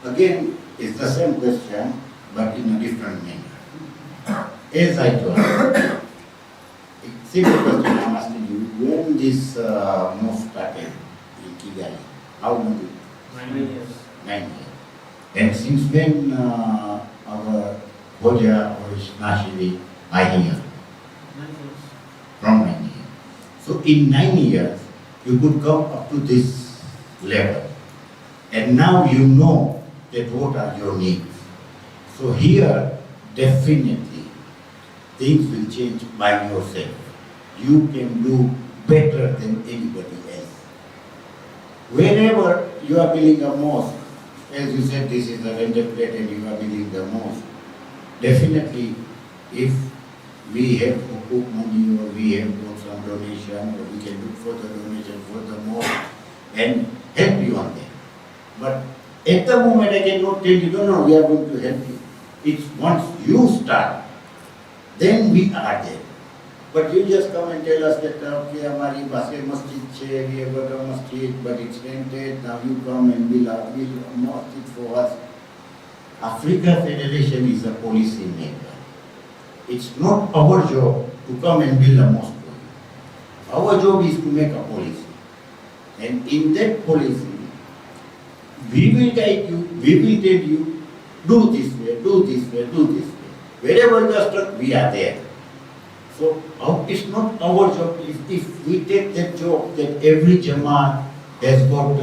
Again, it's the same question, but in a different manner. As I told you, simple question I'm asking you, when this move started in Kigali, how long? 9 years. 9 years. And since when our Hoja or Nashiri are here? 9 years. From 9 years. So in 9 years, you could come up to this level. And now you know that what are your needs. So here, definitely, things will change by yourself. You can do better than anybody else. Whenever you are building a mosque, as you said, this is a rented plate and you are building the mosque, definitely, if we have hukuk money or we have got some donation or we can look for the donation for the mosque and help you on that. But at the moment I cannot tell you, no, we are going to help you. It's once you start, then we are there. But you just come and tell us that, okay, hamari Basir Masjid che, we have got a masjid, but it's rented, now you come and build a masjid for us. Africa Federation is a policy maker. It's not our job to come and build a mosque for you. Our job is to make a policy. And in that policy, we will guide you, we will tell you, do this way, do this way, do this way. Wherever you are stuck, we are there. So it's not our job. If we take that job that every Jamaat has got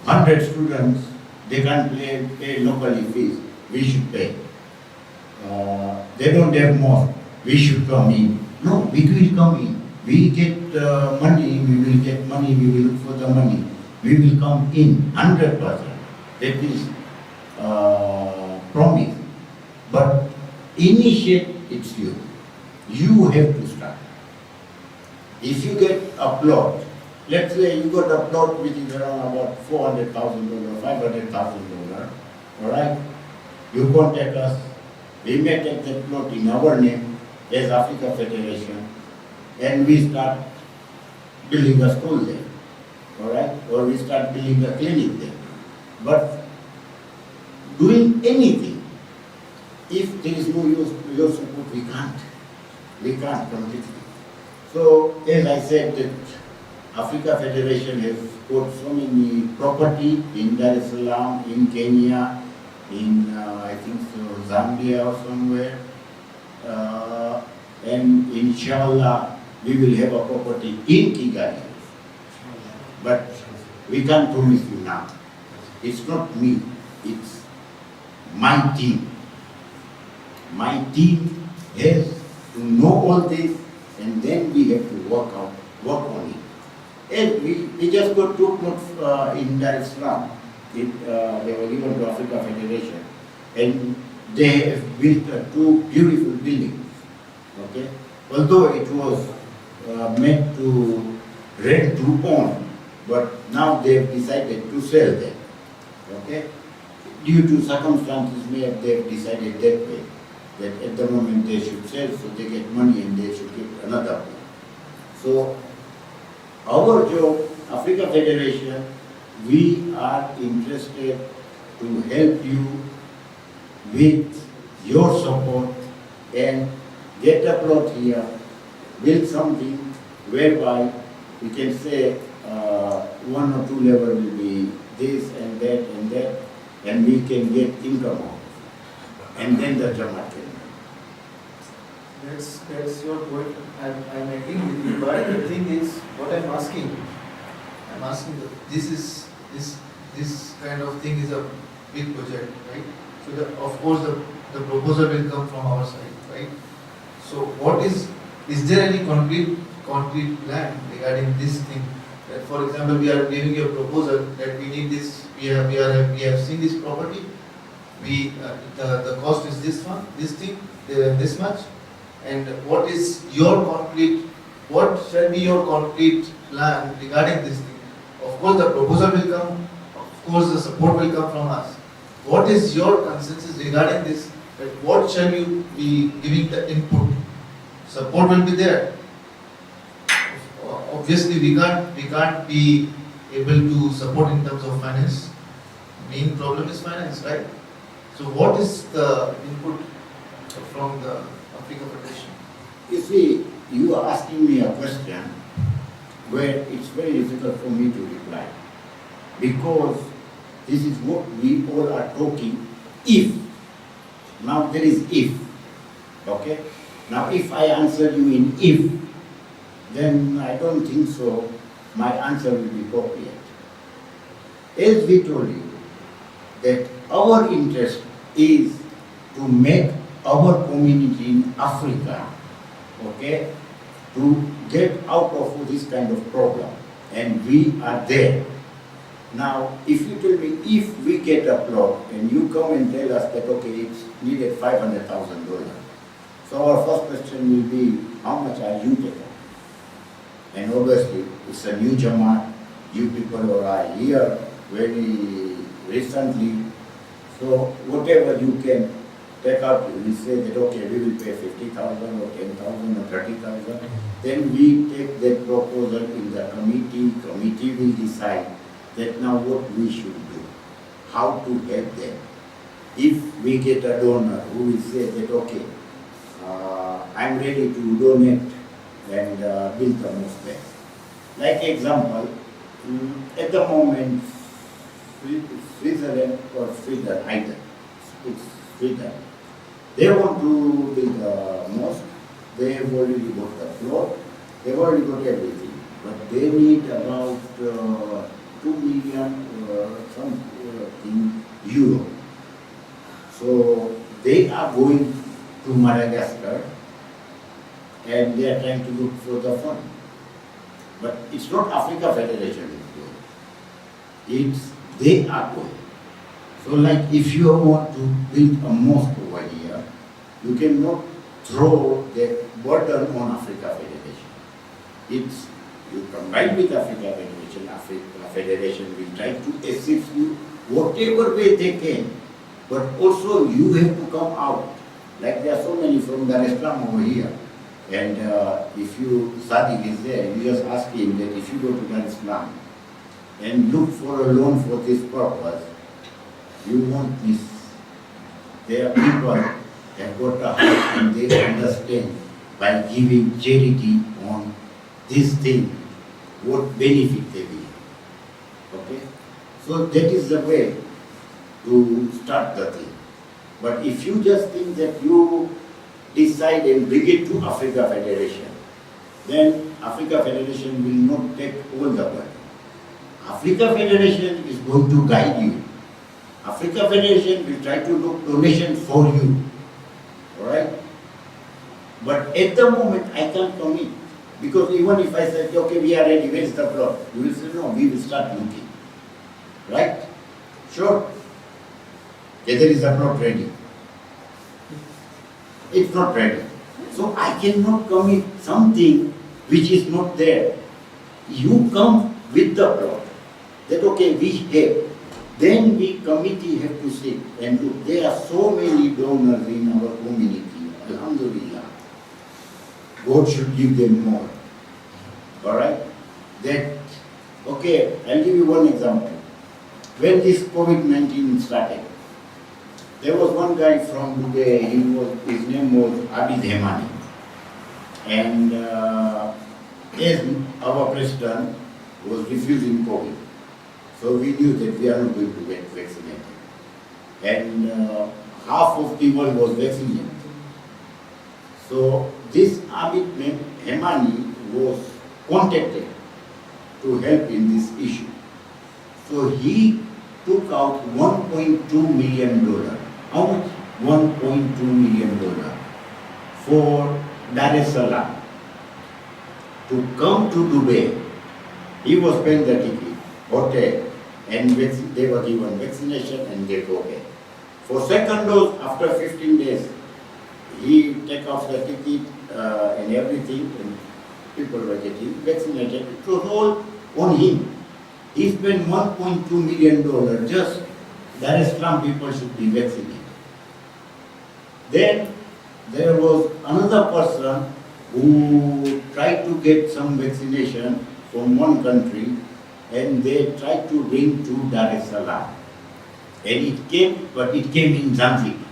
100 students, they can't pay locally fees, we should pay. They don't have more, we should come in. No, we will come in. We get money, we will get money, we will look for the money. We will come in 100%. That is promise. But initiate, it's you. You have to start. If you get a plot, let's say you got a plot which is around about $400,000, $500,000, all right? You contact us, we may take that plot in our name as Africa Federation, and we start building a school there, all right? Or we start building a clinic there. But doing anything, if there is no your support, we can't. We can't completely. So, as I said, that Africa Federation has got so many property in Dar es Salaam, in Kenya, in I think so, Zambia or somewhere, and inshallah we will have a property in Kigali. But we can't promise you now. It's not me, it's my team. My team has to know all this, and then we have to work on it. And we just got 2 plots in Dar es Salaam. They were given to Africa Federation, and they have built 2 beautiful buildings. Okay, although it was meant to rent to own, but now they have decided to sell them. Okay, due to circumstances, they have decided that way. That at the moment they should sell, so they get money and they should get another one. So our job, Africa Federation, we are interested to help you with your support and get a plot here, build something whereby we can say 1 or 2 level will be this and that, and we can get income out. And then the Jamaat can. That's your point. I'm agreeing with you, but the thing is, what I'm asking that this kind of thing is a big project, right? So of course the proposal will come from our side, right? So is there any concrete plan regarding this thing? That for example, we are giving you a proposal that we need this, we have seen this property, the cost is this one, this much, and what shall be your concrete plan regarding this thing? Of course, the proposal will come. Of course, the support will come from us. What is your consensus regarding this? That what shall you be giving the input? Support will be there. Obviously, we can't be able to support in terms of finance. Main problem is finance, right? So, what is the input from the Africa Federation? You see, you are asking me a question where it's very difficult for me to reply, because this is what we all are talking. If, now there is if, okay? Now if I answer you in if, then I don't think so my answer will be appropriate. As we told you, that our interest is to make our community in Africa, okay, to get out of this kind of problem, and we are there. Now, if you tell me, if we get a plot and you come and tell us that, okay, it's needed $500,000, so our first question will be, how much are you taking? And obviously, it's a new Jamaat, you people are here very recently, so whatever you can take out, we say that, okay, we will pay 50,000 or 10,000 or 30,000. Then we take that proposal in the committee will decide that now what we should do, how to help them. If we get a donor who will say that, okay, I'm ready to donate and build the mosque. Like example, at the moment, Switzerland or Sweden, either, it's Sweden, they want to build a mosque, they have already got the plot, they've already got everything, but they need about 2 million something euro. So they are going to Madagascar and they are trying to look for the fund. But it's not Africa Federation is going. It's they are going. So like if you want to build a mosque over here, you cannot throw the burden on Africa Federation. It's you combine with Africa Federation will try to assist you whatever way they can. But also you have to come out. Like there are so many from Dar es Salaam over here. And if you, Sadiq is there, you just ask him that if you go to Dar es Salaam and look for a loan for this purpose, you won't miss. There are people that have got a heart and they understand by giving charity on this thing, what benefit they will. Okay? So that is the way to start the thing. But if you just think that you decide and bring it to Africa Federation, then Africa Federation will not take all the burden. Africa Federation is going to guide you. Africa Federation will try to look donation for you. Alright? But at the moment I can't commit. Because even if I said, okay, we are ready, where is the plot? You will say, no, we will start looking. Right? Sure. Whether is the plot ready? It's not ready. So I cannot commit something which is not there. You come with the plot. That okay, we have. Then we committee have to sit and look. There are so many donors in our community. Alhamdulillah. God should give them more. Alright? That, okay, I'll give you one example. When this COVID-19 started, there was one guy from Dubai, his name was Abid Hemani. And as our president was refusing COVID, so we knew that we are not going to get vaccinated. And half of the world was vaccinated. So this Abid Hemani was contacted to help in this issue. So he took out $1.2 million. How much? $1.2 million for Dar es Salaam to come to Dubai. He was paying the ticket, hotel, and they were given vaccination and they go back. For second dose, after 15 days, he take off the ticket and everything, and people were getting vaccinated. It was all on him. He spent $1.2 million just Dar es Salaam people should be vaccinated. Then there was another person who tried to get some vaccination from one country, and they tried to bring to Dar es Salaam. And it came, but it came in Zanzibar.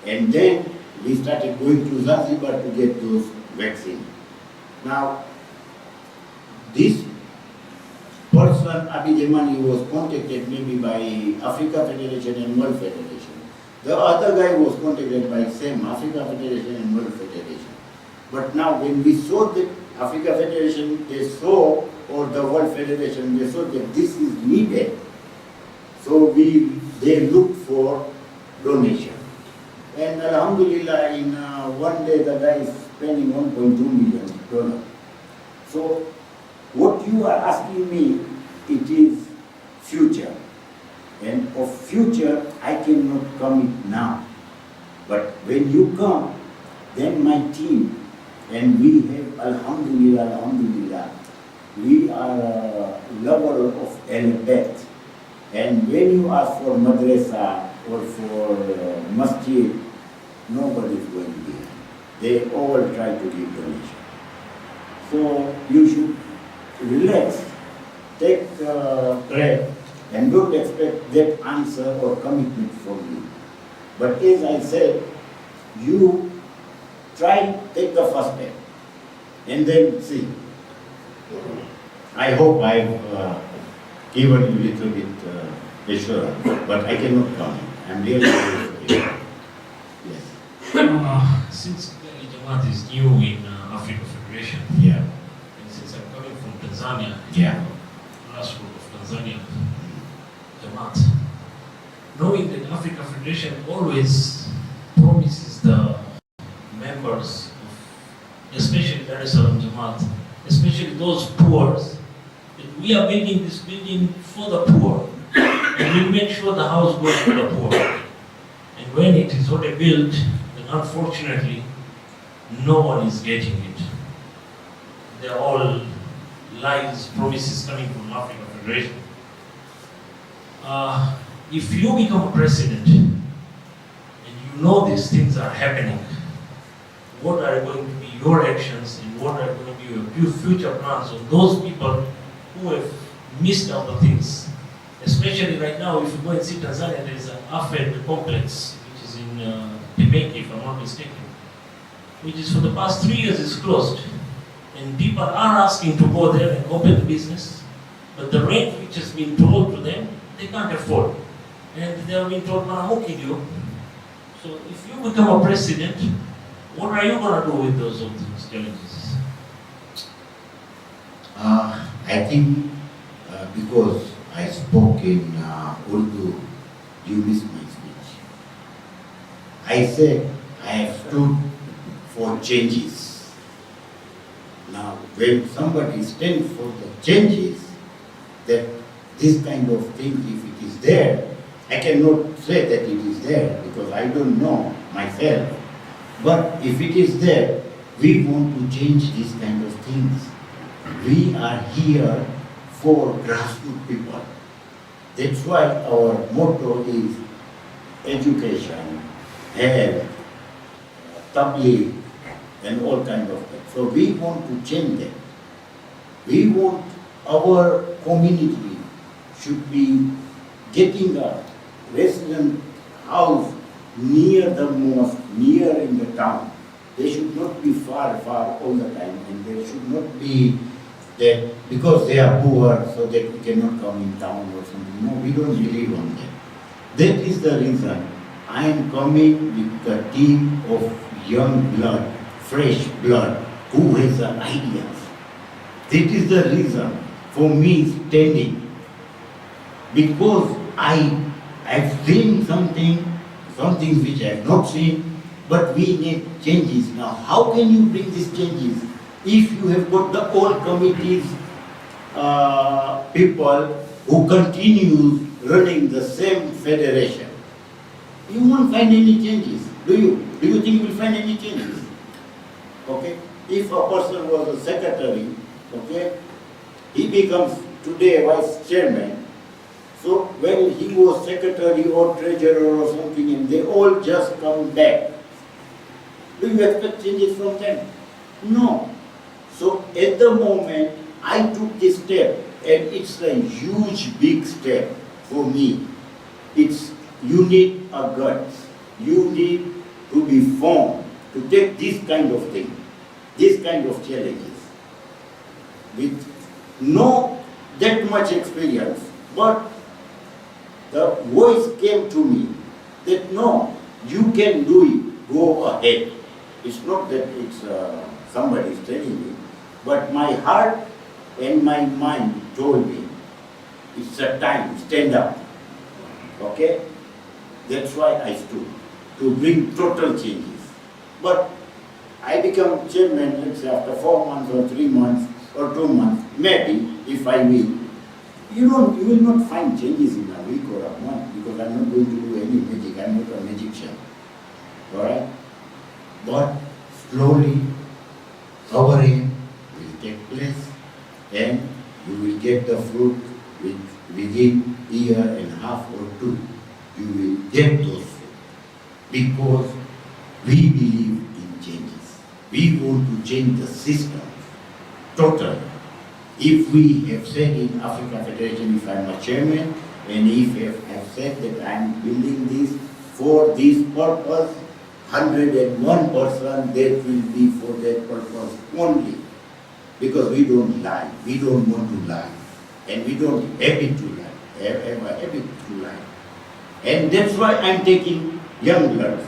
And then we started going to Zanzibar to get those vaccines. Now, this person, Abi Jemani, was contacted maybe by Africa Federation and World Federation. The other guy was contacted by same Africa Federation and World Federation. But now when we saw that Africa Federation, they saw, or the World Federation, they saw that this is needed. So they looked for donation. And Alhamdulillah, in one day the guy is spending $1.2 million. So what you are asking me, it is future. And of future, I cannot commit now. But when you come, then my team, and we have, Alhamdulillah, we are a lover of AFED. And when you ask for madrasa or for masjid, nobody is going to give. They all try to give donation. So you should relax, take prayer, and don't expect that answer or commitment from me. But as I said, you try, take the first step, and then see. I hope I've given you a little bit assurance, but I cannot comment. I'm really sorry. Yes. Since Kigali Jamaat is new in Africa Federation, Yeah. and since I'm coming from Tanzania, Yeah. grassroots of Tanzania Jamaat, knowing that Africa Federation always promises the members of, especially Dar es Salaam Jamaat, especially those poor, that we are building this building for the poor, and we make sure the house goes to the poor. And when it is already built, then unfortunately, no one is getting it. They're all lies, promises coming from Africa Federation. If you become a president, and you know these things are happening, what are going to be your actions, and what are going to be your future plans of those people who have missed out the things? Especially right now, if you go and see Tanzania, there is an AFED complex, which is in Temeke, if I'm not mistaken, which is for the past 3 years is closed. And people are asking to go there and open the business, but the rent which has been told to them, they can't afford. And they have been told, Manamuki you. So if you become a president, what are you going to do with those challenges? I think because I spoke in Urdu, you missed my speech. I said I have stood for changes. Now, when somebody stands for the changes, that this kind of thing, if it is there, I cannot say that it is there because I don't know myself. But if it is there, we want to change these kind of things. We are here for grassroots people. That's why our motto is education, health, tabligh, and all kinds of things. So we want to change that. We want our community should be getting a resident house near the mosque, near in the town. They should not be far all the time, and there should not be that because they are poor, so that we cannot come in town or something. No, we don't believe on that. That is the reason I am coming with a team of young blood, fresh blood, who has the ideas. That is the reason for me standing. Because I've seen some things which I have not seen, but we need changes. Now, how can you bring these changes if you have got the old committees, people who continue running the same federation? You won't find any changes, do you? Do you think you will find any changes? Okay? If a person was a secretary, okay, he becomes today vice chairman, so when he was secretary or treasurer or something and they all just come back, do you expect changes from them? No. So at the moment, I took this step, and it's a huge, big step for me. You need a guts. You need to be firm to take this kind of thing, this kind of challenges. With no that much experience, but the voice came to me that no, you can do it, go ahead. It's not that it's somebody is telling me, but my heart and my mind told me, it's a time, stand up. Okay? That's why I stood, to bring total changes. But I become chairman, let's say after 4 months or 3 months or 2 months, maybe, if I will. You will not find changes in a week or a month, because I'm not going to do any magic, I'm not a magician. Alright? But slowly, our aim will take place, and you will get the fruit within a year and a half or 2. You will get those fruit, because we believe in changes. We want to change the system totally. If we have said in African Federation, if I'm a chairman, and if I have said that I'm building this for this purpose, 101% that will be for that purpose only. Because we don't lie, we don't want to lie, and we don't have it to lie, have a habit to lie. And that's why I'm taking young blood,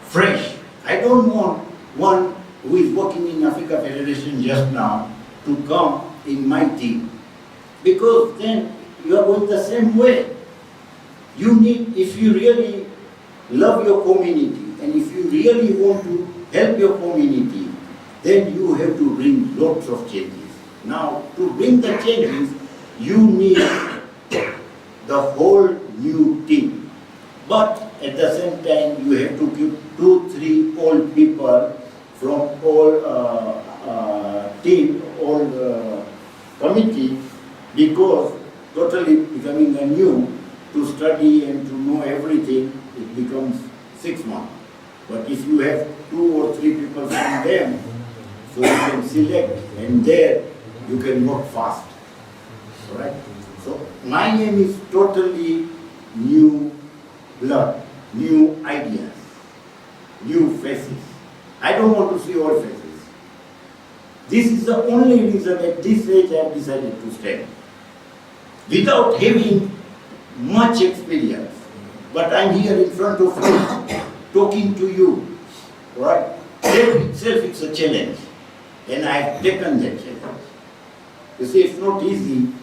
fresh. I don't want one who is working in Africa Federation just now to come in my team, because then you are going the same way. You need, if you really love your community, and if you really want to help your community, then you have to bring lots of changes. Now, to bring the changes, you need the whole new team. But at the same time, you have to keep 2-3 old people from all team, all committee, because totally becoming a new, to study and to know everything, it becomes 6 months. But if you have 2 or 3 people from them, so you can select, and there you can work fast. Right? So my aim is totally new blood, new ideas, new faces. I don't want to see old faces. This is the only reason at this age I have decided to stand. Without having much experience, but I'm here in front of you, talking to you, right? That itself is a challenge, and I've taken that challenge. You see, it's not easy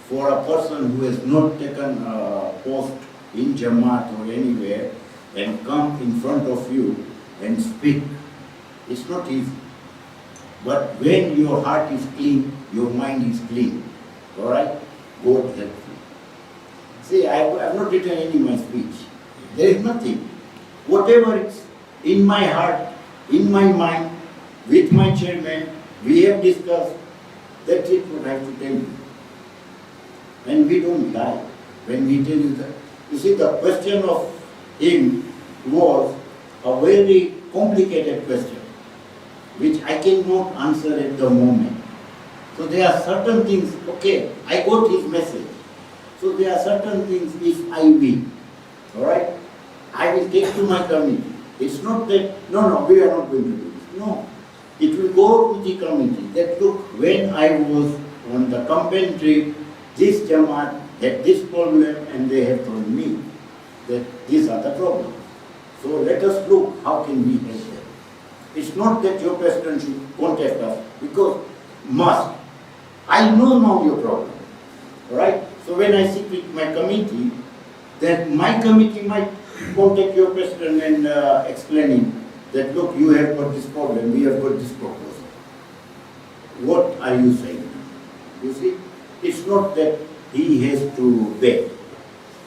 for a person who has not taken a post in Jamaat or anywhere and come in front of you and speak. It's not easy. But when your heart is clean, your mind is clean, all right? God help you. See, I have not written any of my speech. There is nothing. Whatever is in my heart, in my mind, with my chairman, we have discussed, that's it what I have to tell you. And we don't lie when we tell you that. You see, the question of him was a very complicated question, which I cannot answer at the moment. So there are certain things, okay, I got his message. So there are certain things, if I will, all right, I will take to my committee. It's not that, no, we are not going to do this. No, it will go to the committee. That look, when I was on the campaign trip, this Jamaat had this problem, and they have told me that these are the problems. So let us look, how can we help them? It's not that your president should contact us, because must. I know now your problem, right? So when I sit with my committee, then my committee might contact your president and explain him that, look, you have got this problem, we have got this proposal. What are you saying? You see, it's not that he has to beg.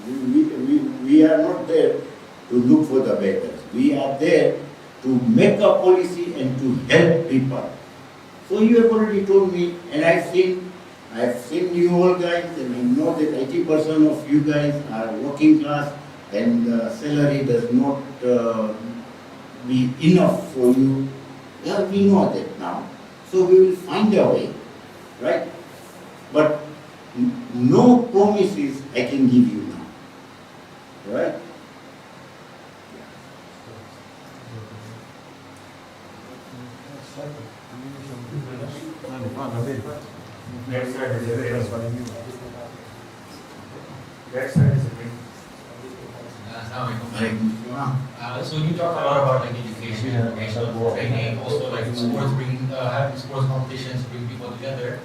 We are not there to look for the beggars. We are there to make a policy and to help people. So you have already told me, and I've seen you all guys, and I know that 80% of you guys are working class, and salary does not be enough for you. Well, we know that now. So we will find a way, right? But no promises I can give you now, right? Next slide is a bit. Next slide is a bit. So you talk a lot about like education, vocational training, also like sports, bringing having sports competitions, bring people together.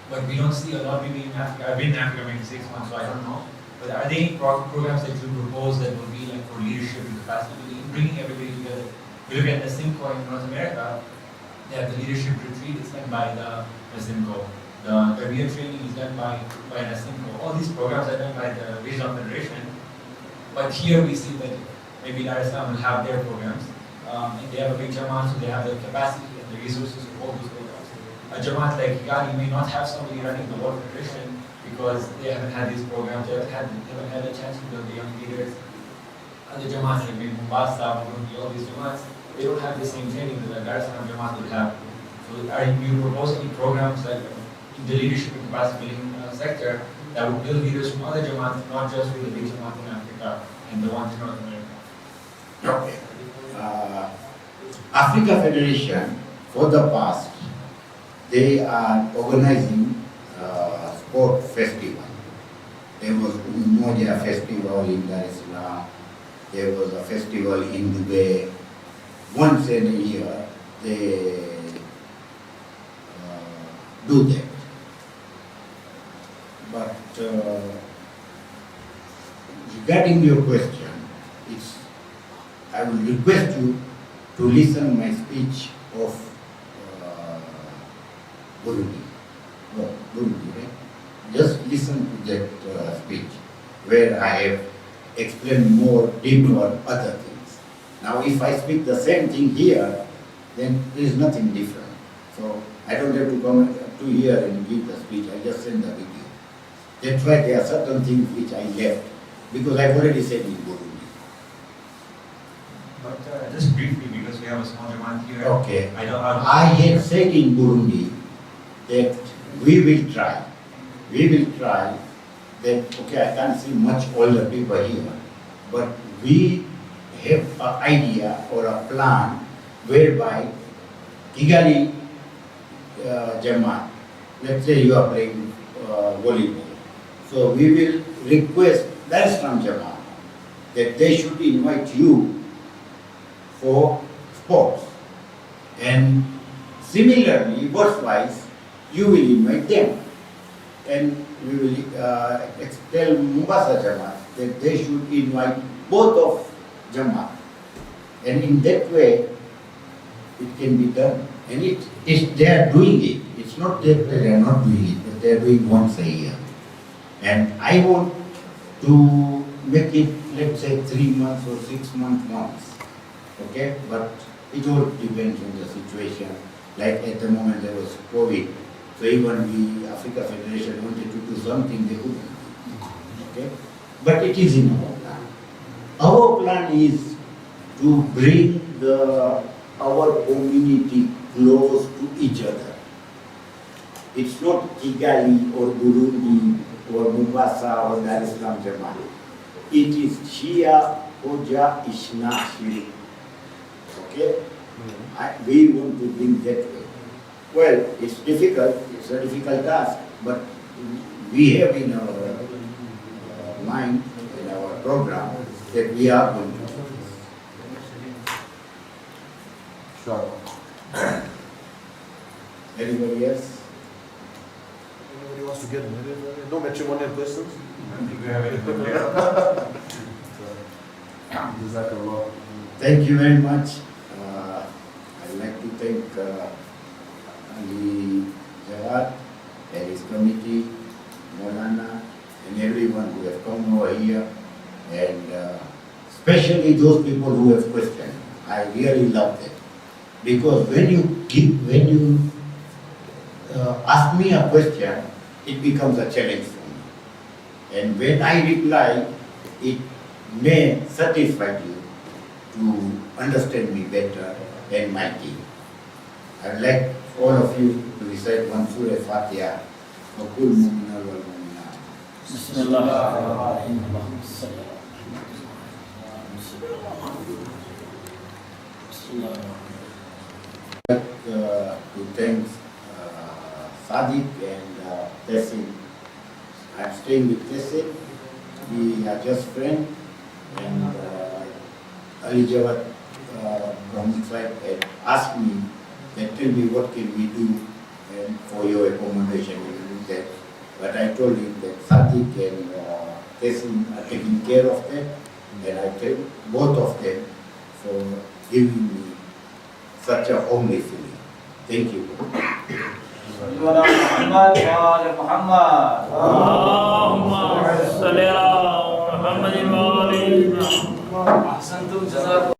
But we don't see a lot maybe in Africa. I've been in Africa maybe 6 months, so I don't know. But are there any programs that you propose that would be like for leadership and capacity building, bringing everybody together? You look at the Simco in North America, they have the leadership retreat. It's done by the Simco. The career training is done by the Simco. All these programs are done by the Regional Federation. But here we see that maybe Dar es Salaam will have their programs, and they have a big Jamaat, so they have the capacity and the resources to hold those programs. A Jamaat like Kigali may not have somebody running the World Federation because they haven't had these programs, they haven't had a chance to build the young leaders. Other Jamaats like maybe Mombasa, Burundi, all these Jamaats, they don't have the same training that Dar es Salaam Jamaat would have. So are you proposing programs like in the leadership and capacity building sector that would build leaders from other Jamaats, not just with the big Jamaat in Africa and the ones in North America? Okay. Africa Federation, for the past, they are organizing sport festival. There was Umoja festival in Dar es Salaam. There was a festival in Dubai. Once in a year, they do that. But regarding your question, I will request you to listen my speech of Burundi. No, Burundi, right? Just listen to that speech where I have explained more deeper other things. Now, if I speak the same thing here, then there is nothing different. So I don't have to come to here and give the speech. I just send the video. That's why there are certain things which I left because I've already said in Burundi. But just briefly, because we have a small demand here. Okay. I I had said in Burundi that we will try. We will try that, okay, I can't see much older people here, but we have an idea or a plan whereby Kigali Jamaat, let's say you are playing volleyball. So we will request Dar es Salaam Jamaat that they should invite you for sports. And similarly, work-wise, you will invite them. And we will tell Mombasa Jamaat that they should invite both of Jamaat. And in that way, it can be done. And they are doing it. It's not that they are not doing it, but they are doing once a year. And I want to make it, let's say, 3 months or 6 months once. Okay? But it all depends on the situation. Like at the moment there was COVID. So even the Africa Federation wanted to do something, they couldn't. Okay? But it is in our plan. Our plan is to bring our community close to each other. It's not Kigali or Burundi or Mombasa or Dar es Salaam Jamaat. It is Shia, Hoja, Ishna, Shiri. Okay? We want to bring that way. Well, it's difficult, it's a difficult task, but we have in our mind, in our program, that we are going to do this. Sure. Anybody else? Anybody wants to get married? No matrimonial questions? don't think we have any good data. Thank you very much. I'd like to thank Ali Jawad and his committee, Molana, and everyone who have come over here and especially those people who have questioned. I really love them. Because when you ask me a question, it becomes a challenge for me. And when I reply, it may satisfy you to understand me better and my team. I'd like all of you to recite one Surah Fatiha. وَكُلْ مُؤْمِنًا وَالْمُؤْمِنَاتِ. بسم الله الرحمن الرحيم اللهم صل على To thank Sadiq and Tessin. I'm staying with Tessin. We are just friends, and Ali Jawad from the tribe had asked me, tell me what can we do for your accommodation. That. But I told him that Sadiq and Tessin are taking care of that, and I thank both of them for giving me such a homely feeling. Thank you. اللهم صل على محمد وعلى آله. Ahsantum, jazakum.